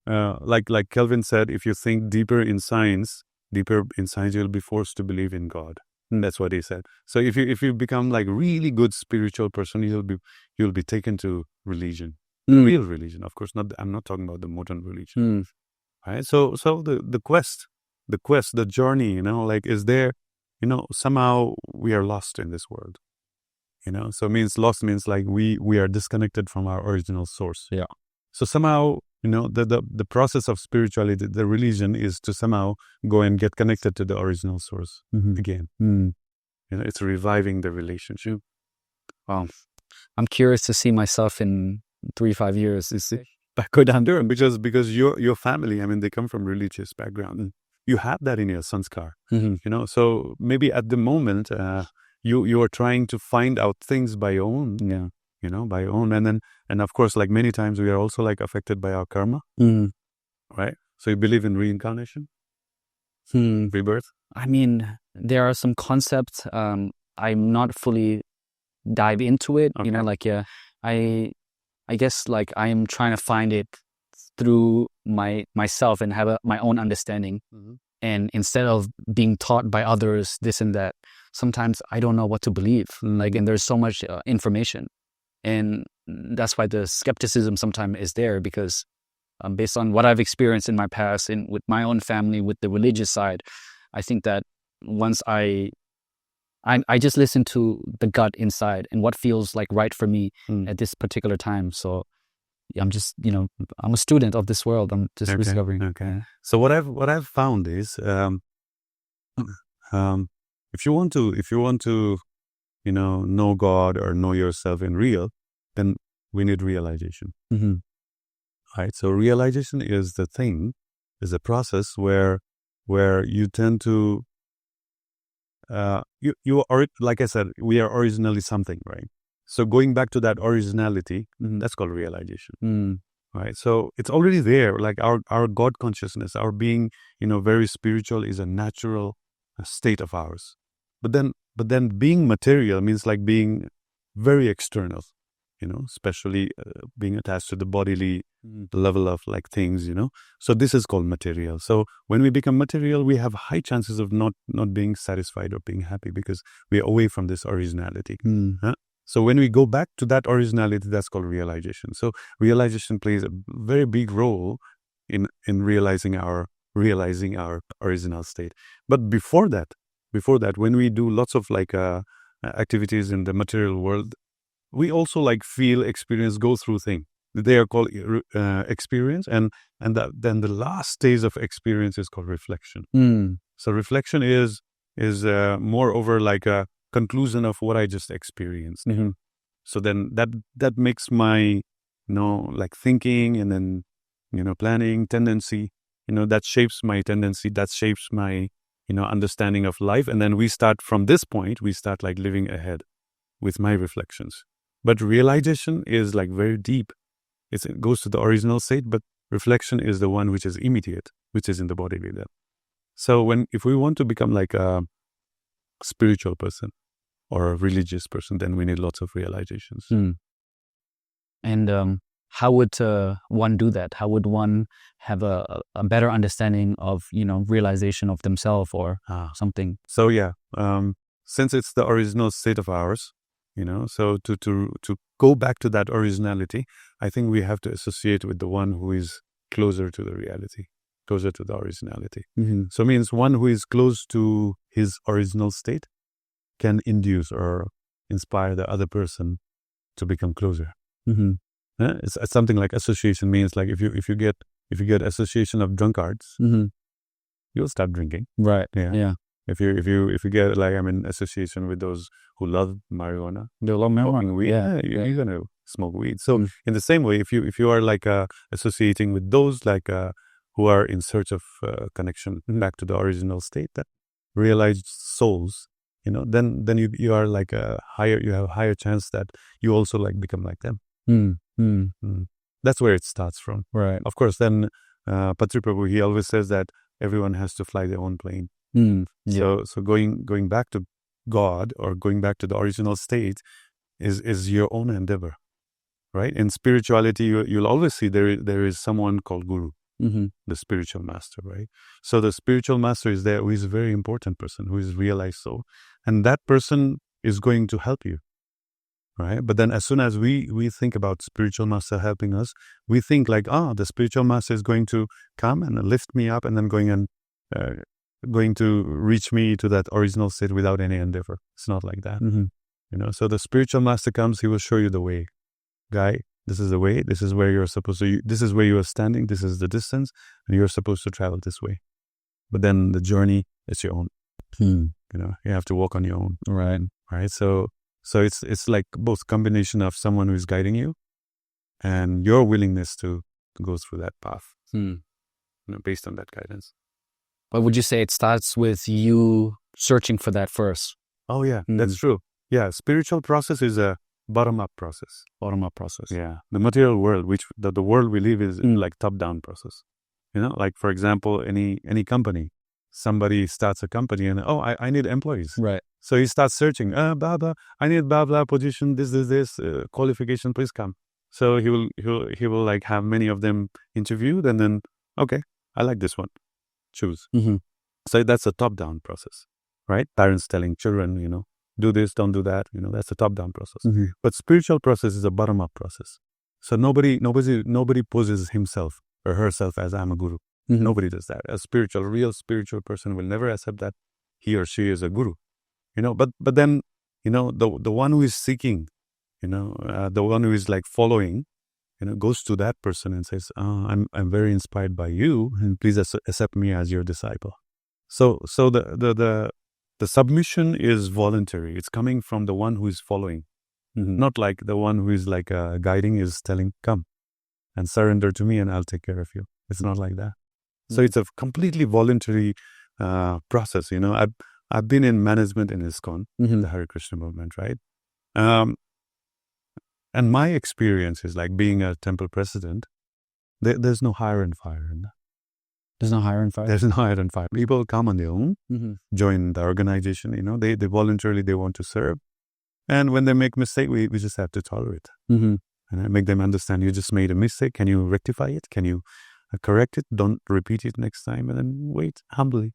like Kelvin said, if you think deeper in science, you'll be forced to believe in God. That's what he said. So if you become like really good spiritual person, you'll be taken to religion. Real religion, of course. I'm not talking about the modern religion. Right? So the quest, the journey, like is there, somehow we are lost in this world. So lost means like we are disconnected from our original source. Yeah. So somehow, the process of spirituality, the religion, is to somehow go and get connected to the original source again. It's reviving the relationship. Wow. I'm curious to see myself in 3-5 years. Go down there because your family, they come from religious background. You have that in your sanskar. So maybe at the moment, you are trying to find out things by your own. Yeah. By your own, and of course, like many times, we are also like affected by our karma, right? So you believe in reincarnation, rebirth. There are some concepts. I'm not fully dive into it. Okay. I guess like I'm trying to find it through myself and have my own understanding. And instead of being taught by others this and that, sometimes I don't know what to believe. And there's so much information. And that's why the skepticism sometimes is there, because based on what I've experienced in my past and with my own family, with the religious side, I think that once I just listen to the gut inside and what feels like right for me at this particular time. So I'm just, I'm a student of this world. I'm just discovering. Okay. Yeah. So what I've found is, if you want to, know God or know yourself in real, then we need realization. Right. So realization is the process where you tend to you are, like I said, we are originally something, right? So going back to that originality, that's called realization, right? So it's already there, like our God consciousness, our being, very spiritual is a natural state of ours. But then being material means like being very external, especially being attached to the bodily level of like things, So this is called material. So when we become material, we have high chances of not being satisfied or being happy because we are away from this originality. So when we go back to that originality, that's called realization. So realization plays a very big role in realizing our original state. But before that, when we do lots of like activities in the material world, we also like feel, experience, go through things. They are called experience, and then the last stage of experience is called reflection. So reflection is moreover like a conclusion of what I just experienced. So then that makes my like thinking and then planning tendency, that shapes my tendency, that shapes my understanding of life, and then we start from this point, we start like living ahead with my reflections. But realization is like very deep. It goes to the original state, but reflection is the one which is immediate, which is in the bodily level. So if we want to become like a spiritual person or a religious person, then we need lots of realizations. And how would one do that? How would one have a better understanding of, realization of themselves or something? So since it's the original state of ours, so to go back to that originality, I think we have to associate with the one who is closer to the reality, closer to the originality. So means one who is close to his original state can induce or inspire the other person to become closer. It's something like association means like if you get association of drunkards, you'll stop drinking. Right. Yeah. If you get like association with those who love marijuana, they love marijuana. Weed, you're gonna smoke weed. So in the same way, if you are like associating with those like who are in search of connection back to the original state, that realized souls, then you are like you have a higher chance that you also like become like them. That's where it starts from. Right. Of course, then Patri Prabhu, he always says that everyone has to fly their own plane. So going back to God or going back to the original state is your own endeavor, right? In spirituality, you'll always see there is someone called Guru, the spiritual master, right? So the spiritual master is there, who is a very important person, who is realized soul, and that person is going to help you, right? But then as soon as we think about spiritual master helping us, we think like, the spiritual master is going to come and lift me up and then going to reach me to that original state without any endeavor. It's not like that. So the spiritual master comes, he will show you the way. Guy, this is the way, this is where you're supposed to, this is where you are standing, this is the distance, and you're supposed to travel this way. But then the journey is your own. You have to walk on your own. Right. So it's like both combination of someone who is guiding you and your willingness to go through that path, based on that guidance. But would you say it starts with you searching for that first? Oh, yeah, that's true. Yeah, spiritual process is a bottom-up process. Bottom-up process. Yeah. The material world, which the world we live is like top-down process. Like for example, any company, somebody starts a company and, I need employees. Right. So he starts searching, blah, blah, I need blah, blah, position, this, qualification, please come. So he will like have many of them interviewed and then, okay, I like this one. Choose. So that's a top-down process, right? Parents telling children, do this, don't do that. That's a top-down process. But spiritual process is a bottom-up process. So nobody poses himself or herself as I'm a guru. Nobody does that. A real spiritual person will never accept that he or she is a guru. But then the one who is seeking, the one who is like following, goes to that person and says, I'm very inspired by you, and please accept me as your disciple. So the submission is voluntary. It's coming from the one who is following, not like the one who is like guiding is telling, come and surrender to me and I'll take care of you. It's not like that. So it's a completely voluntary process. I've been in management in ISKCON, the Hare Krishna movement, right? And my experience is like being a temple president, there's no hire and fire in that. There's no hire and fire? There's no hire and fire. People come on their own, join the organization, they voluntarily, they want to serve. And when they make mistake, we just have to tolerate. And I make them understand, you just made a mistake. Can you rectify it? Can you correct it? Don't repeat it next time. And then wait humbly.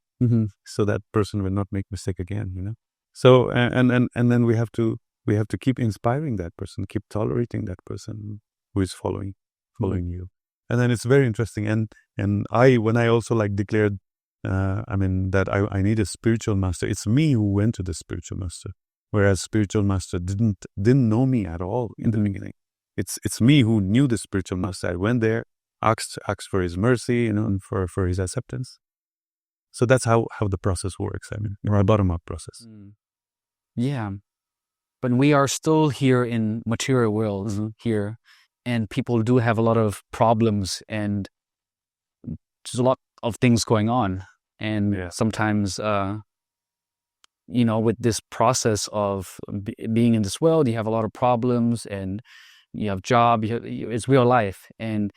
So that person will not make mistake again, So, and then we have to keep inspiring that person, keep tolerating that person who is following you. And then it's very interesting. And when I also like declared, that I need a spiritual master, it's me who went to the spiritual master, whereas spiritual master didn't know me at all in the beginning. It's me who knew the spiritual master. I went there, asked for his mercy, and for his acceptance. So that's how the process works. A bottom-up process. Yeah. But we are still here in material world here, and people do have a lot of problems, and there's a lot of things going on. And sometimes, with this process of being in this world, you have a lot of problems, and you have job, it's real life. And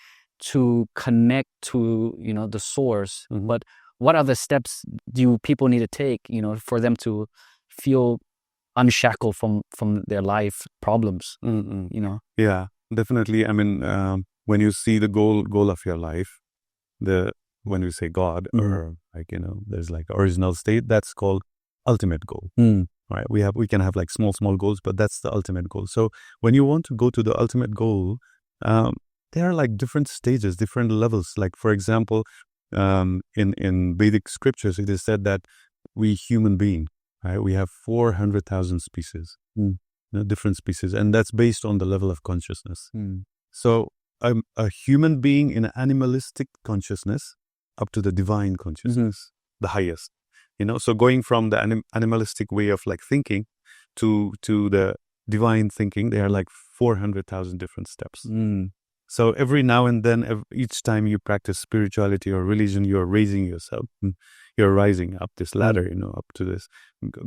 to connect to, the source, but what other steps do people need to take, for them to feel unshackled from their life problems, Yeah, definitely. When you see the goal of your life, when you say God or there's like original state, that's called ultimate goal. Right? We can have like small goals, but that's the ultimate goal. So when you want to go to the ultimate goal, there are like different stages, different levels. Like for example, in Vedic scriptures, it is said that we human being, right? We have 400,000 species, different species, and that's based on the level of consciousness. So a human being in an animalistic consciousness up to the divine consciousness, the highest. So going from the animalistic way of like thinking to the divine thinking, there are like 400,000 different steps. So every now and then, each time you practice spirituality or religion, you're raising yourself. You're rising up this ladder, up to this,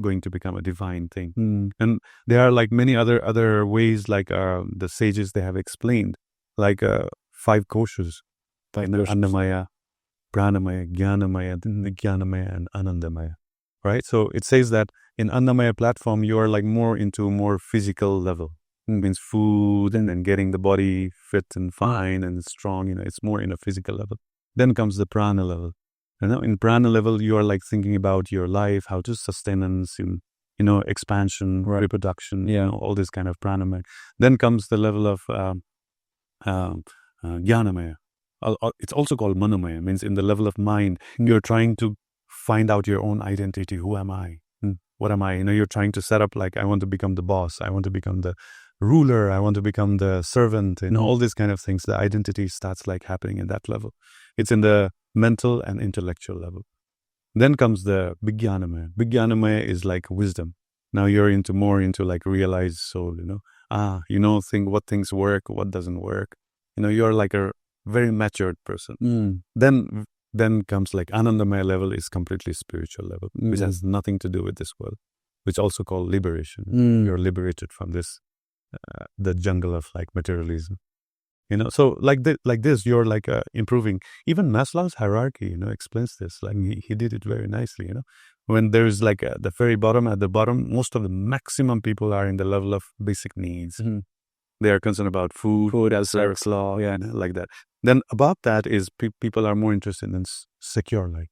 going to become a divine thing. And there are like many other ways, like the sages, they have explained, like 5 koshas, Annamaya, Pranamaya, Jnanamaya, Vijnanamaya, and Anandamaya. Right? So it says that in Annamaya platform, you are like more into more physical level. Means food and then getting the body fit and fine and strong, it's more in a physical level. Then comes the prana level. In prana level, you are like thinking about your life, how to sustenance, expansion, reproduction, all this kind of pranamaya. Then comes the level of jnanamaya. It's also called manomaya, means in the level of mind, you're trying to find out your own identity. Who am I? What am I? You're trying to set up like, I want to become the boss. I want to become the ruler. I want to become the servant. All these kind of things. The identity starts like happening in that level. It's in the mental and intellectual level. Then comes the Vijnanamaya. Vijnanamaya is like wisdom. Now you're more into like realized soul, think what things work, what doesn't work. You're like a very matured person. Then comes like Anandamaya level is completely spiritual level, which has nothing to do with this world, which also called liberation. You're liberated from this, the jungle of like materialism. So like this, you're like improving. Even Maslow's hierarchy, explains this. Like he did it very nicely. When there's like the very bottom, at the bottom, most of the maximum people are in the level of basic needs. They are concerned about food, service law, like that. Then above that is people are more interested in secure life.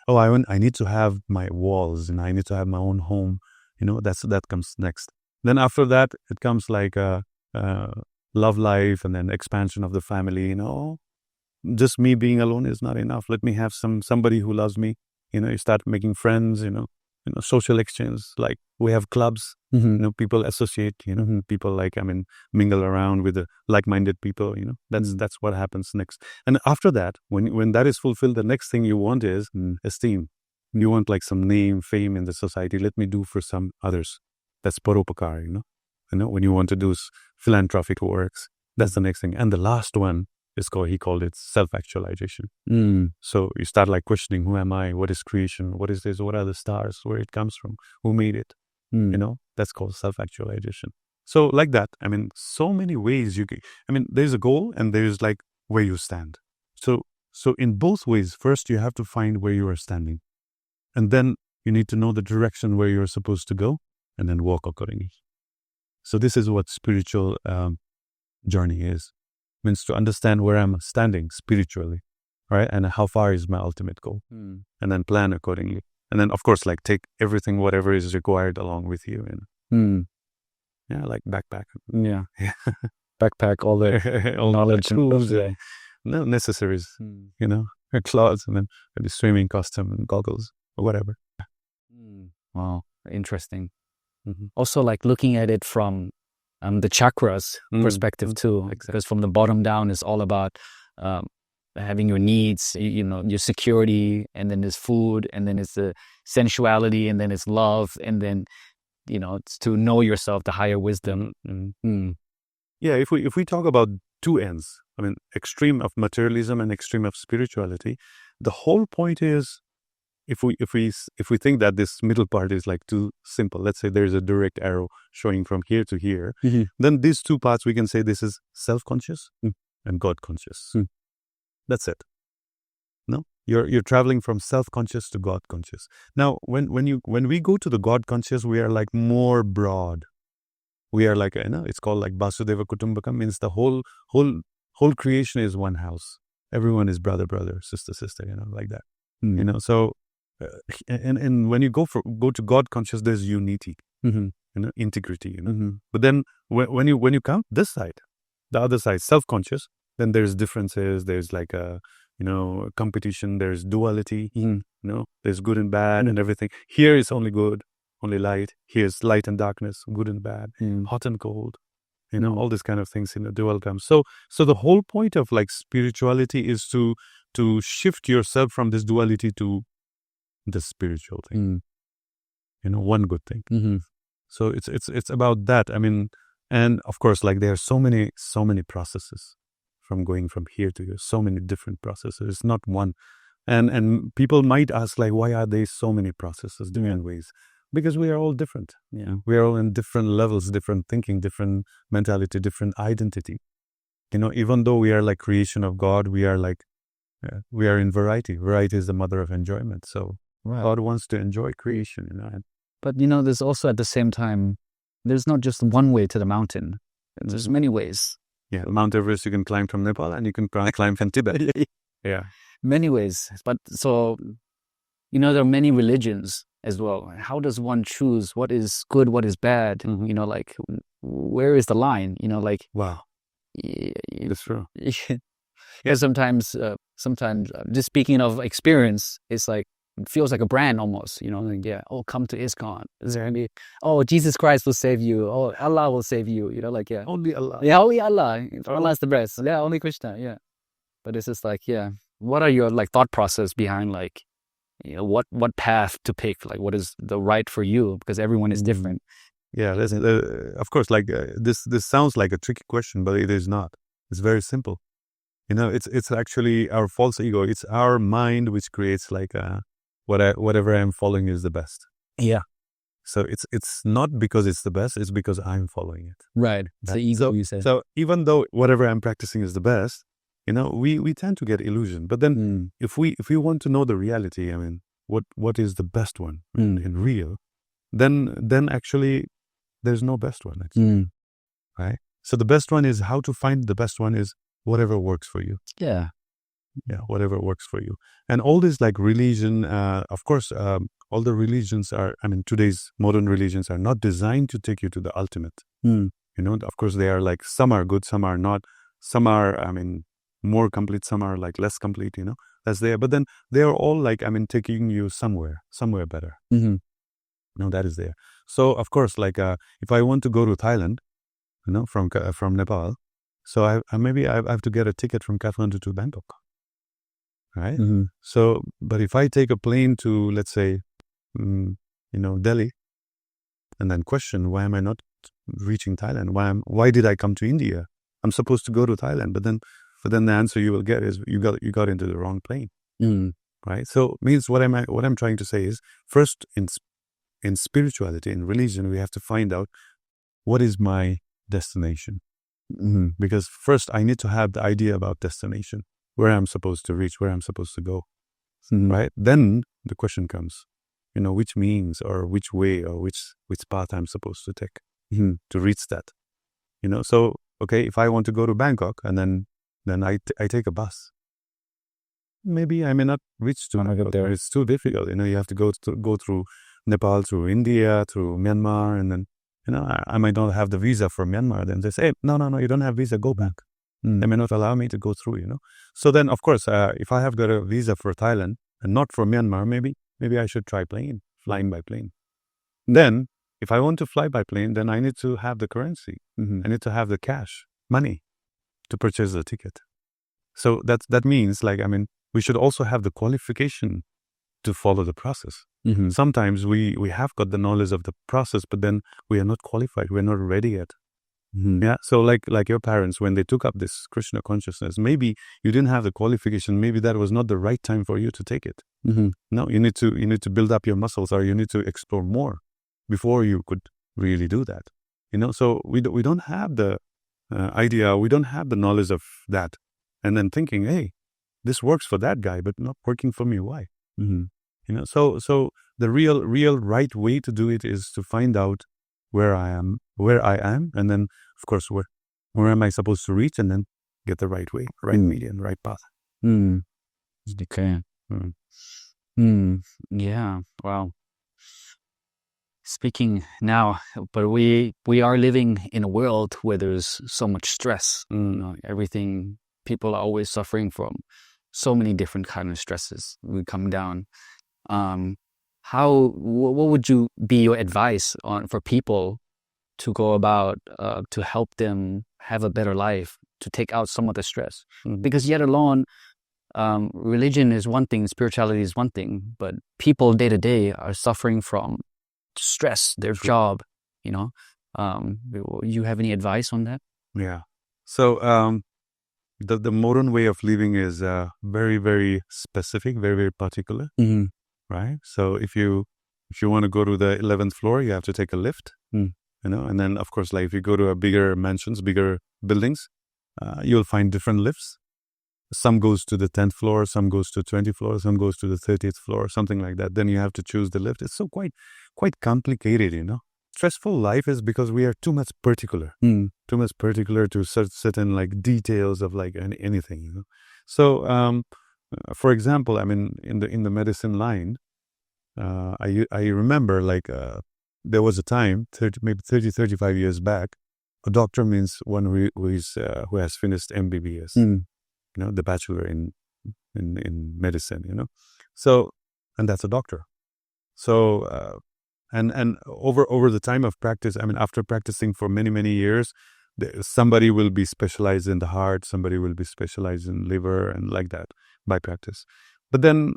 I need to have my walls and I need to have my own home. That comes next. Then after that, it comes like love life and then expansion of the family. Just me being alone is not enough. Let me have somebody who loves me. You start making friends. Social exchange. Like we have clubs. People associate. People like mingle around with the like-minded people. That's what happens next. And after that, when that is fulfilled, the next thing you want is esteem. You want like some name, fame in the society. Let me do for some others. That's paropakar. When you want to do philanthropic works, that's the next thing. And the last one he called it self-actualization. So you start like questioning, who am I? What is creation? What is this? What are the stars? Where it comes from? Who made it? That's called self-actualization. So like that, I mean, so many ways you can, I mean, there's a goal and there's like where you stand. So in both ways, first you have to find where you are standing. And then you need to know the direction where you're supposed to go and then walk accordingly. So this is what spiritual journey is. Means to understand where I'm standing spiritually, right? And how far is my ultimate goal. And then plan accordingly. And then, of course, like take everything, whatever is required along with you. And yeah, like backpack. Yeah. Backpack all the all knowledge and tools. No necessaries, clothes and then the swimming costume and goggles or whatever. Wow, interesting. Also, like looking at it from the chakras perspective too, because from the bottom down is all about having your needs, your security, and then there's food, and then it's the sensuality, and then it's love, and then it's to know yourself, the higher wisdom. Yeah, if we talk about two ends, I mean, extreme of materialism and extreme of spirituality, the whole point is, if we think that this middle part is like too simple, let's say there's a direct arrow showing from here to here, then these two parts we can say this is self-conscious and God-conscious. That's it. No, you're traveling from self-conscious to God-conscious. Now, when we go to the God-conscious, we are like more broad. We are like, it's called like Vasudeva Kutumbakam, means the whole creation is one house. Everyone is brother, sister, like that. So, and when you go to God conscious, there's unity, integrity, But then when you count this side, the other side, self-conscious, then there's differences. There's like a, competition. There's duality, there's good and bad and everything. Here is only good, only light. Here's light and darkness, good and bad, hot and cold, all these kind of things in the dual terms. So the whole point of like spirituality is to shift yourself from this duality to the spiritual thing, one good thing. So it's about that. I mean, and of course, like there are so many processes from going from here to here, so many different processes. It's not one. And people might ask, like, why are there so many processes, different ways? Because we are all different. Yeah, we are all in different levels, different thinking, different mentality, different identity. Even though we are like creation of God, we are like, we are in variety. Variety is the mother of enjoyment. So God wants to enjoy creation, But there's also at the same time, there's not just one way to the mountain. There's many ways. Yeah, Mount Everest you can climb from Nepal, and you can climb from Tibet. Yeah, many ways. But so, there are many religions as well. How does one choose what is good, what is bad? Like where is the line? Like wow, that's true. Yeah, sometimes just speaking of experience, it's like it feels like a brand almost, like, come to ISKCON. Is there any, Jesus Christ will save you. Oh, Allah will save you. Like, only Allah. Yeah, only Allah. Allah is the best. Yeah, only Krishna. Yeah. But it's just like, what are your like thought process behind like, what path to pick? Like, what is the right for you? Because everyone is different. Yeah, listen, of course, like this sounds like a tricky question, but it is not. It's very simple. It's actually our false ego. It's our mind which creates like whatever I'm following is the best. Yeah. So it's not because it's the best. It's because I'm following it. Right. It's the ego, you said. So even though whatever I'm practicing is the best, we tend to get illusion. But then if we want to know the reality, I mean, what is the best one in real, then actually there's no best one. Actually, right? So the best one is how to find the best one is whatever works for you. Yeah. Yeah, whatever works for you. And all this like religion, of course, all the religions are, I mean, today's modern religions are not designed to take you to the ultimate. Of course, they are like, some are good, some are not. Some are, I mean, more complete, some are like less complete, that's there. But then they are all like, I mean, taking you somewhere better. That is there. So, of course, like if I want to go to Thailand, from Nepal, so I have to get a ticket from Kathmandu to Bangkok. Right. So, but if I take a plane to, let's say, Delhi, and then question, why am I not reaching Thailand? Why did I come to India? I'm supposed to go to Thailand, but then But then the answer you will get is you got into the wrong plane. Right? So means what I'm trying to say is, first in spirituality, in religion, we have to find out what is my destination. Because first I need to have the idea about destination, where I'm supposed to reach, where I'm supposed to go. Right? Then the question comes, which means or which way or which path I'm supposed to take to reach that. So okay, if I want to go to Bangkok and then I take a bus, maybe I may not reach to Bangkok. It's too difficult. You have to go through Nepal, through India, through Myanmar, and then I might not have the visa for Myanmar. Then they say, hey, no, you don't have visa, go back. They may not allow me to go through. So then, of course, if I have got a visa for Thailand and not for Myanmar, maybe I should try flying by plane. Then, if I want to fly by plane, then I need to have the currency. I need to have the cash, money, to purchase the ticket. So that means, we should also have the qualification to follow the process. Sometimes we have got the knowledge of the process, but then we are not qualified. We're not ready yet. Yeah. So like your parents, when they took up this Krishna consciousness, maybe you didn't have the qualification. Maybe that was not the right time for you to take it. No, you need to build up your muscles, or you need to explore more before you could really do that. So we don't have the idea. We don't have the knowledge of that. And then thinking, hey, this works for that guy, but not working for me. Why? So the real right way to do it is to find out where I am, and then of course where am I supposed to reach, and then get the right way, right median, right path. Okay. Yeah. Wow. Speaking now, but we are living in a world where there's so much stress. Everything, people are always suffering from so many different kind of stresses. We come down. What would you be your advice for people to go about to help them have a better life, to take out some of the stress? Because yet alone, religion is one thing, spirituality is one thing, but people day to day are suffering from stress, their job. You have any advice on that? Yeah. So the modern way of living is very, very specific, very, very particular. Right? So if you want to go to the 11th floor, you have to take a lift. And then of course, if you go to a bigger mansions, bigger buildings, you'll find different lifts. Some goes to the 10th floor, some goes to 20th floor, some goes to the 30th floor, something like that. Then you have to choose the lift. It's so quite complicated, Stressful life is because we are too much particular, to certain details of anything, So, for example, in the medicine line, I remember there was a time, 35 years back, a doctor means one who has finished MBBS, the bachelor in medicine, So, and that's a doctor. So, and over the time of practice, after practicing for many, many years, somebody will be specialized in the heart, somebody will be specialized in liver, and like that by practice. But then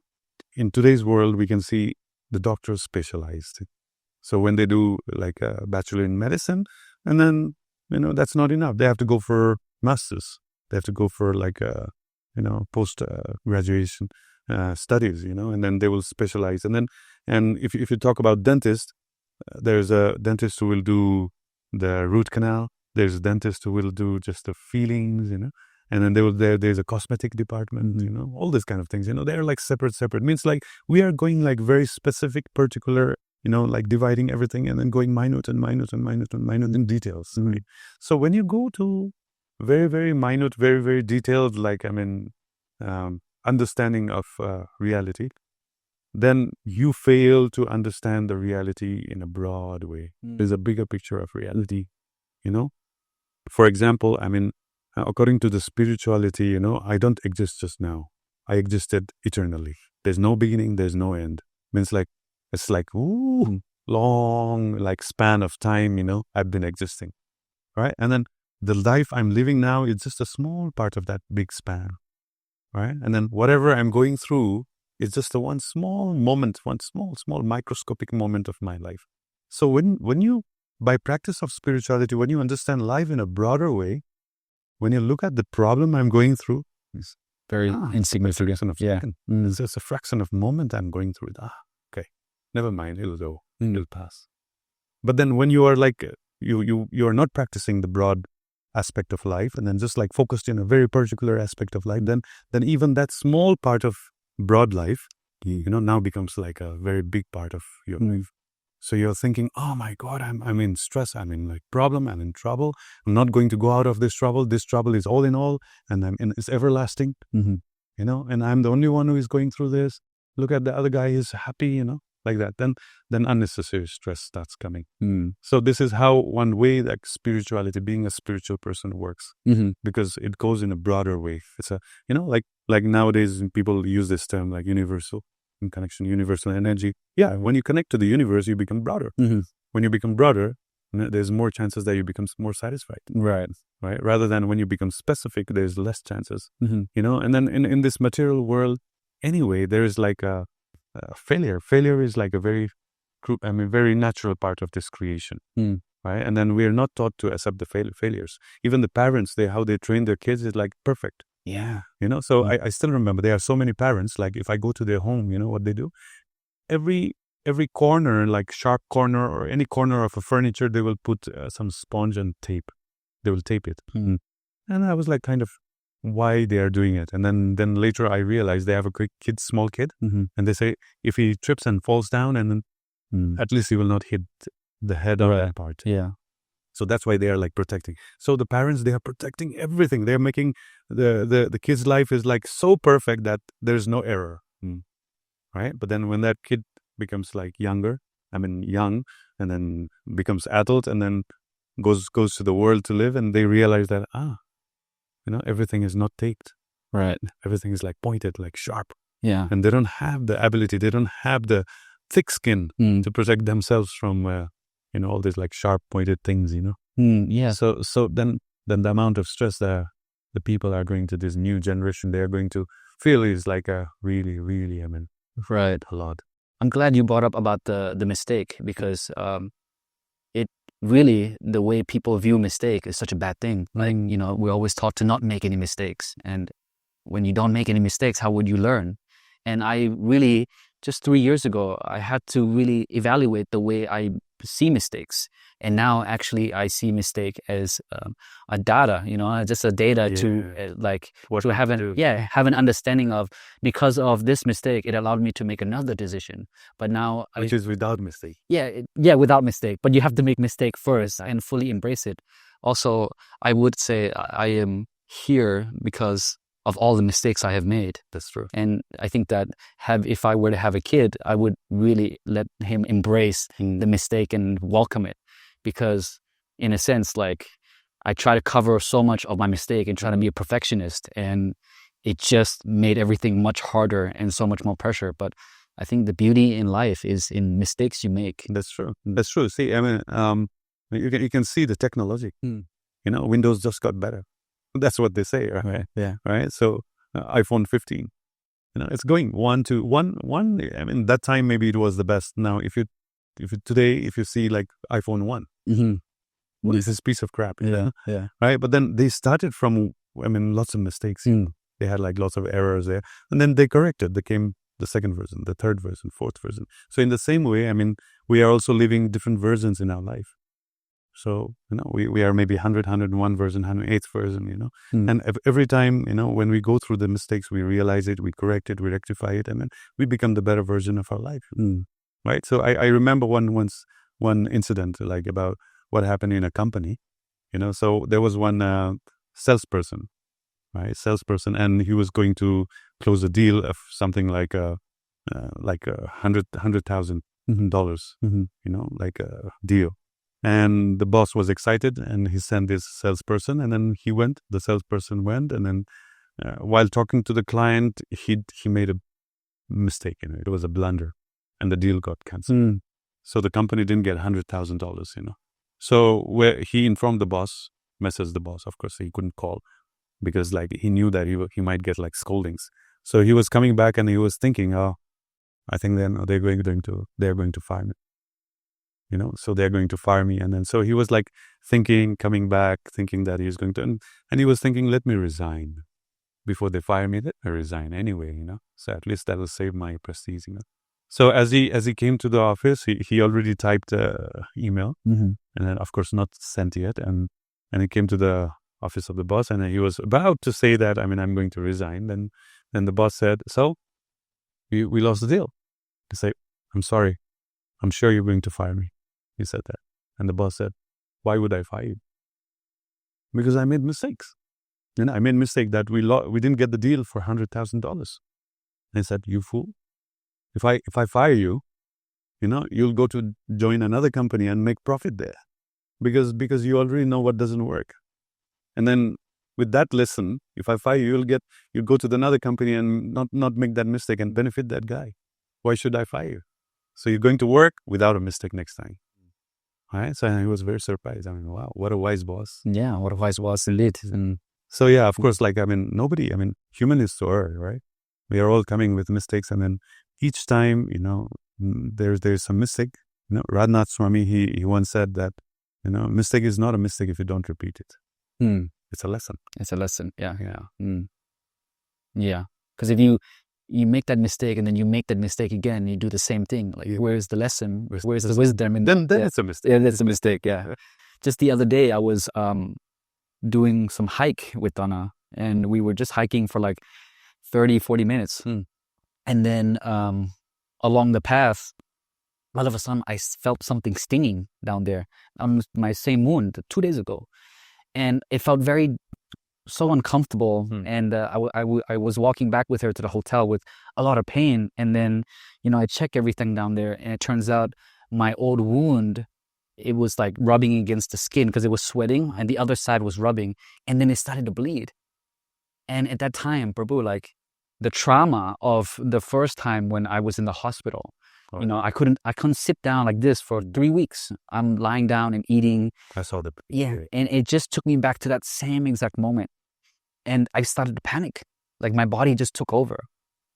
in today's world, we can see the doctors specialized. So when they do a bachelor in medicine, and then, that's not enough. They have to go for masters. They have to go for post graduation studies, and then they will specialize. And if you talk about dentist, there's a dentist who will do the root canal. There's a dentist who will do just the feelings, and then there's a cosmetic department, all these kind of things, they're separate. Means we are going very specific, particular, dividing everything and then going minute in details. So when you go to very, very minute, very, very detailed, understanding of reality, then you fail to understand the reality in a broad way. There's a bigger picture of reality, For example, according to the spirituality, I don't exist just now. I existed eternally. There's no beginning, there's no end. Means it's long span of time, I've been existing. Right? And then the life I'm living now is just a small part of that big span. Right? And then whatever I'm going through is just a one small moment, one small microscopic moment of my life. So when you, by practice of spirituality, when you understand life in a broader way, when you look at the problem I'm going through, it's very insignificant. It's just a fraction of moment I'm going through it. Okay, never mind, it'll go, it'll pass. But then when you are like, you are not practicing the broad aspect of life, and then just like focused in a very particular aspect of life, then even that small part of broad life, now becomes like a very big part of your life. So you're thinking, oh my God, I'm in stress, I'm in like problem, I'm in trouble. I'm not going to go out of this trouble. This trouble is all in all, and it's everlasting. And I'm the only one who is going through this. Look at the other guy, he's happy, like that. Then unnecessary stress starts coming. So this is how one way that spirituality, being a spiritual person, works, because it goes in a broader way. It's a, like nowadays people use this term like universal in connection, universal energy. Yeah, when you connect to the universe, you become broader. When you become broader, there's more chances that you become more satisfied. Right. Rather than when you become specific, there's less chances. And then in this material world, anyway, there is like a failure. Failure is like a very natural part of this creation, right? And then we are not taught to accept the failures. Even the parents, how they train their kids is like perfect. Yeah. So I still remember there are so many parents, like if I go to their home, what they do? Every corner, like sharp corner or any corner of a furniture, they will put some sponge and tape. They will tape it. And I was like, kind of, why they are doing it. And then later I realized they have a small kid, and they say if he trips and falls down, and then at least he will not hit the head of that part. Yeah. So that's why they are like protecting. So the parents, they are protecting everything. They're making the kid's life is like so perfect that there's no error. Right? But then when that kid becomes like young, and then becomes adult, and then goes to the world to live, and they realize that everything is not taped. Right. Everything is like pointed, like sharp. Yeah. And they don't have the ability, they don't have the thick skin to protect themselves from, all these like sharp pointed things, Yeah. So then the amount of stress that the people are going to this new generation, they are going to feel is like a really, really, right. a lot. I'm glad you brought up about the mistake, because it really, the way people view mistake is such a bad thing. Like, we're always taught to not make any mistakes. And when you don't make any mistakes, how would you learn? And I really, just 3 years ago, I had to really evaluate the way I see mistakes. And now actually I see mistake as a data, just a data to have an understanding of, because of this mistake, it allowed me to make another decision. But now which is without mistake. Without mistake. But you have to make mistake first and fully embrace it. Also, I would say I am here because of all the mistakes I have made. That's true. And I think that if I were to have a kid, I would really let him embrace the mistake and welcome it. Because in a sense, like, I try to cover so much of my mistake and try to be a perfectionist, and it just made everything much harder and so much more pressure. But I think the beauty in life is in mistakes you make. That's true. That's true. See, you can see the technology. Windows just got better. That's what they say, right? Yeah. Right. So iPhone 15, it's going one. That time maybe it was the best. Now, if you see like iPhone 1, what is this piece of crap? Yeah. Right. But then they started from, lots of mistakes. They had like lots of errors there, and then they corrected. They came the second version, the third version, fourth version. So in the same way, we are also living different versions in our life. So, we are maybe 100, 101 version, 108th version, and every time, when we go through the mistakes, we realize it, we correct it, we rectify it, and then we become the better version of our life. Right. So I remember one incident, like about what happened in a company, so there was one salesperson, right? And he was going to close a deal of something like $100,000, like a deal. And the boss was excited, and he sent this salesperson, and then the salesperson went, and then while talking to the client, he made a mistake in it. It was a blunder, and the deal got canceled. So the company didn't get $100,000, So where he informed the boss, messaged the boss, of course, he couldn't call because like he knew that he might get like scoldings. So he was coming back and he was thinking, I think they're going to fire me. so they're going to fire me. And then, so he was like coming back, thinking that he's going to, and he was thinking, let me resign. Before they fire me, let me resign anyway, So at least that will save my prestige, So as he came to the office, he already typed email, and then of course not sent yet. And he came to the office of the boss, and he was about to say that, I'm going to resign. Then the boss said, so we lost the deal. He said, I'm sorry. I'm sure you're going to fire me. He said that. And the boss said, why would I fire you? Because I made mistakes. I made mistake that we didn't get the deal for $100,000. And he said, you fool. If I fire you, you'll go to join another company and make profit there. Because you already know what doesn't work. And then with that lesson, if I fire you, you'll go to another company and not make that mistake and benefit that guy. Why should I fire you? So you're going to work without a mistake next time. All right. So he was very surprised. Wow, what a wise boss. Yeah, what a wise boss indeed. And so yeah, of course, nobody, human is to err, right? We are all coming with mistakes, and then each time, there's some mistake. Radhanath Swami, he once said that, mistake is not a mistake if you don't repeat it. It's a lesson. It's a lesson. Yeah. Yeah. Yeah. Because if you make that mistake and then you make that mistake again, you do the same thing. Like, where's the lesson? Where's the wisdom? And then it's a mistake. Yeah, that's a mistake. Yeah. Just the other day, I was doing some hike with Donna, and we were just hiking for like 30-40 minutes. And then along the path, all of a sudden I felt something stinging down there on my same wound 2 days ago. And it felt so uncomfortable. And I was walking back with her to the hotel with a lot of pain. And then, I check everything down there, and it turns out my old wound, it was like rubbing against the skin because it was sweating, and the other side was rubbing, and then it started to bleed. And at that time, Prabhu, like the trauma of the first time when I was in the hospital, I couldn't sit down like this for 3 weeks. I'm lying down and eating. I saw the and it just took me back to that same exact moment, and I started to panic. Like my body just took over,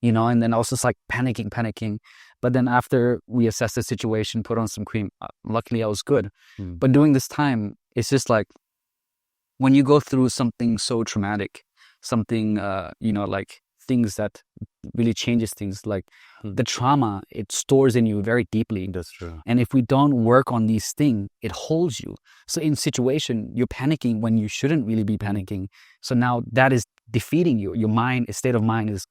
and then I was just like panicking. But then after we assessed the situation, put on some cream, luckily I was good. But during this time, it's just like when you go through something so traumatic, something like things that really changes things, like the trauma, it stores in you very deeply. That's true. And if we don't work on these things, it holds you. So in situation, you're panicking when you shouldn't really be panicking. So now that is defeating you. Your state of mind is,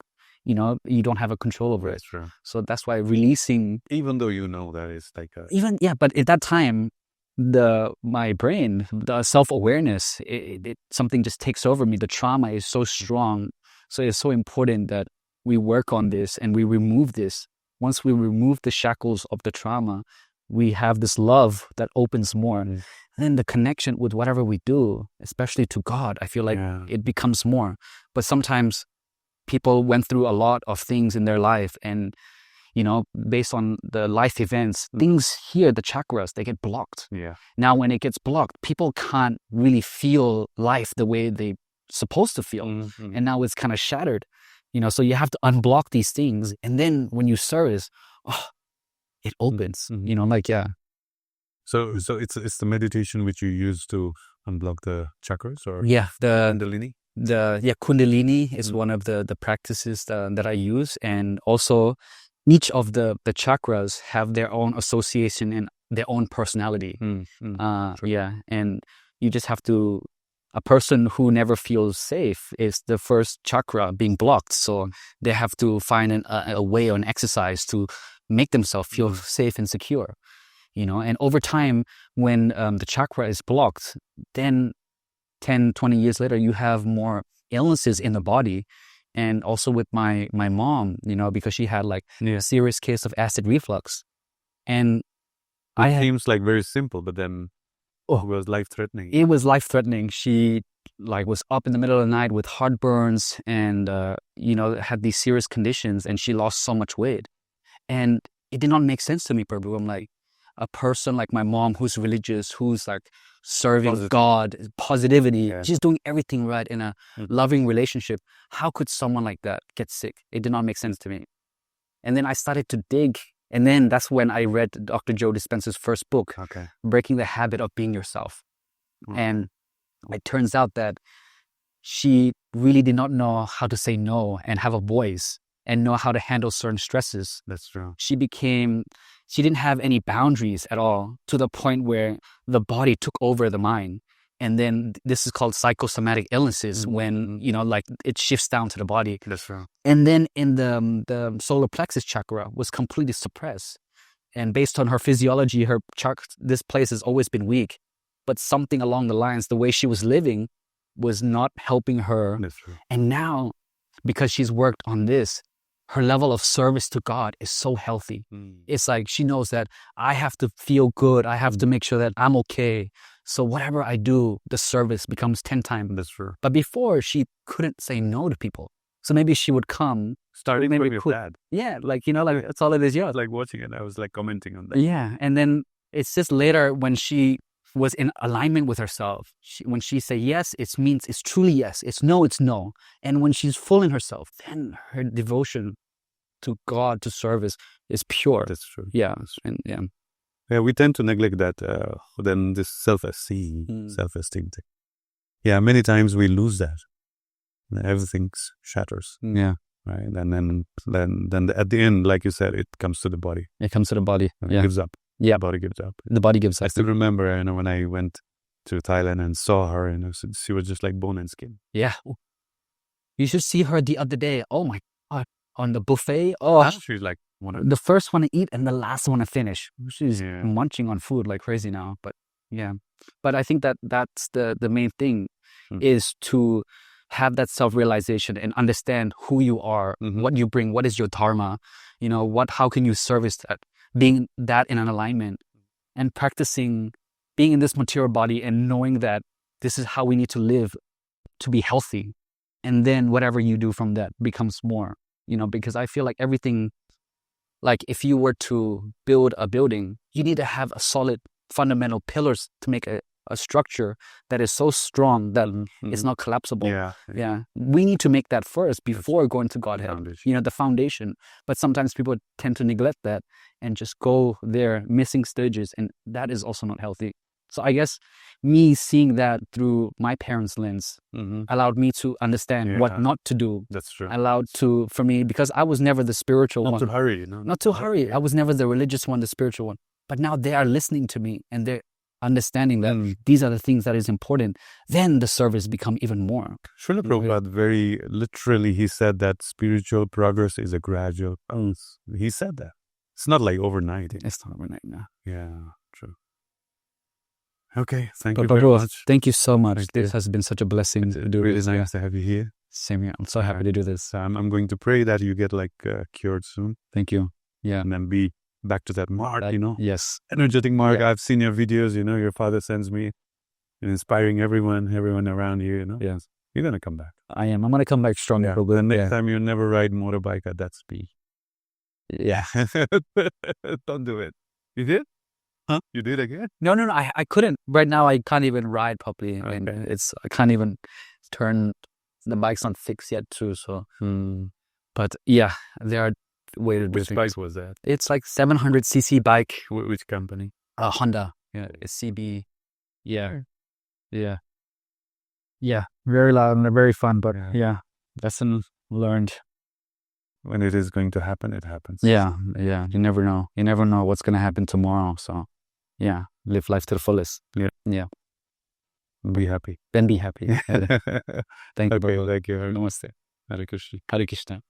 you don't have a control over it. That's true. So that's why releasing, even though that is like but at that time, my brain, the self-awareness, something just takes over me. The trauma is so strong. So it's so important that we work on this and we remove this. Once we remove the shackles of the trauma, we have this love that opens more. And then the connection with whatever we do, especially to God, I feel like it becomes more. But sometimes people went through a lot of things in their life, and based on the life events, things here, the chakras, they get blocked. Yeah. Now, when it gets blocked, people can't really feel life the way they supposed to feel. And now it's kind of shattered, so you have to unblock these things. And then when you service, it opens, So it's the meditation which you use to unblock the chakras, or the kundalini? Kundalini is one of the practices that I use. And also each of the chakras have their own association and their own personality. And you just have to, a person who never feels safe is the first chakra being blocked. So they have to find a way or an exercise to make themselves feel safe and secure, and over time, when the chakra is blocked, then 10, 20 years later, you have more illnesses in the body. And also with my mom, because she had like a serious case of acid reflux. And it seems like very simple, but then it was life-threatening. It was life-threatening. She was up in the middle of the night with heartburns and, had these serious conditions, and she lost so much weight. And it did not make sense to me, Prabhu. I'm like, a person like my mom who's religious, who's like serving God, positivity, she's doing everything right in a loving relationship. How could someone like that get sick? It did not make sense to me. And then I started to dig And then that's when I read Dr. Joe Dispenza's first book, Breaking the Habit of Being Yourself. And it turns out that she really did not know how to say no and have a voice and know how to handle certain stresses. That's true. She didn't have any boundaries at all, to the point where the body took over the mind. And then this is called psychosomatic illnesses, when, like it shifts down to the body. That's true. And then in the solar plexus chakra was completely suppressed. And based on her physiology, this place has always been weak. But something along the lines, the way she was living was not helping her. That's true. And now, because she's worked on this, her level of service to God is so healthy. It's like she knows that I have to feel good. I have to make sure that I'm okay. So whatever I do, the service becomes 10 times. That's true. But before, she couldn't say no to people. So maybe she would come. Starting from your dad. Yeah, like that's all it is. Yeah, like watching it, I was like commenting on that. Yeah, and then it's just later when she was in alignment with herself. When she say yes, it means it's truly yes. It's no. And when she's full in herself, then her devotion to God, to service, is pure. That's true. Yeah, That's true. and Yeah, we tend to neglect that. Then this self-esteem thing. Yeah, many times we lose that. Everything shatters. Yeah. Right, and then at the end, like you said, it comes to the body. It comes to the body. It gives up. Yeah, the body gives up. The body gives up. I still remember, when I went to Thailand and saw her, she was just like bone and skin. Yeah, you should see her the other day. Oh my God, on the buffet. Oh, she's like the first one to eat and the last one to finish. She's munching on food like crazy now. But I think that's the main thing, is to have that self-realization and understand who you are, what you bring, what is your dharma, how can you service that, being that in an alignment, and practicing being in this material body and knowing that this is how we need to live to be healthy. And then whatever you do from that becomes more, because I feel like everything, like if you were to build a building, you need to have a solid fundamental pillars to make a structure that is so strong that it's not collapsible. Yeah. We need to make that first before going to Godhead. The foundation. But sometimes people tend to neglect that and just go there missing stages, and that is also not healthy. So I guess me seeing that through my parents' lens allowed me to understand what not to do. That's true. For me, because I was never the spiritual one. Not to hurry, Not to hurry. I was never the religious one, the spiritual one. But now they are listening to me and they're understanding that these are the things that is important. Then the service become even more. Srila Prabhupada very literally, he said that spiritual progress is a gradual process. He said that. It's not like overnight. It's not overnight, no. Yeah, true. Okay, thank you very much. Thank you so much. This has been such a blessing to do really this. Nice to have you here. Same here. I'm so happy to do this. So I'm going to pray that you get cured soon. Thank you. Yeah. And then be back to that mark, Yes. Energetic mark. Yeah. I've seen your videos, your father sends me, and inspiring everyone around you, Yes. You're going to come back. I am. I'm going to come back stronger. Yeah. The next time you never ride motorbike at that speed. Yeah. Don't do it. You did? Huh? You did again? No. I couldn't. Right now, I can't even ride properly. Okay. I mean, I can't even turn. The bike's not fixed yet too. So, but yeah, there are way to do things. Which bike was that? It's like 700cc bike. Which company? Honda. Yeah, it's CB. Yeah. Very loud and very fun, but lesson learned. When it is going to happen, it happens. Yeah. You never know. You never know what's going to happen tomorrow. So, live life to the fullest. Yeah. Be happy. Then be happy. Thank you. Okay, thank you. Namaste. Hare Krishna. Hare Krishna.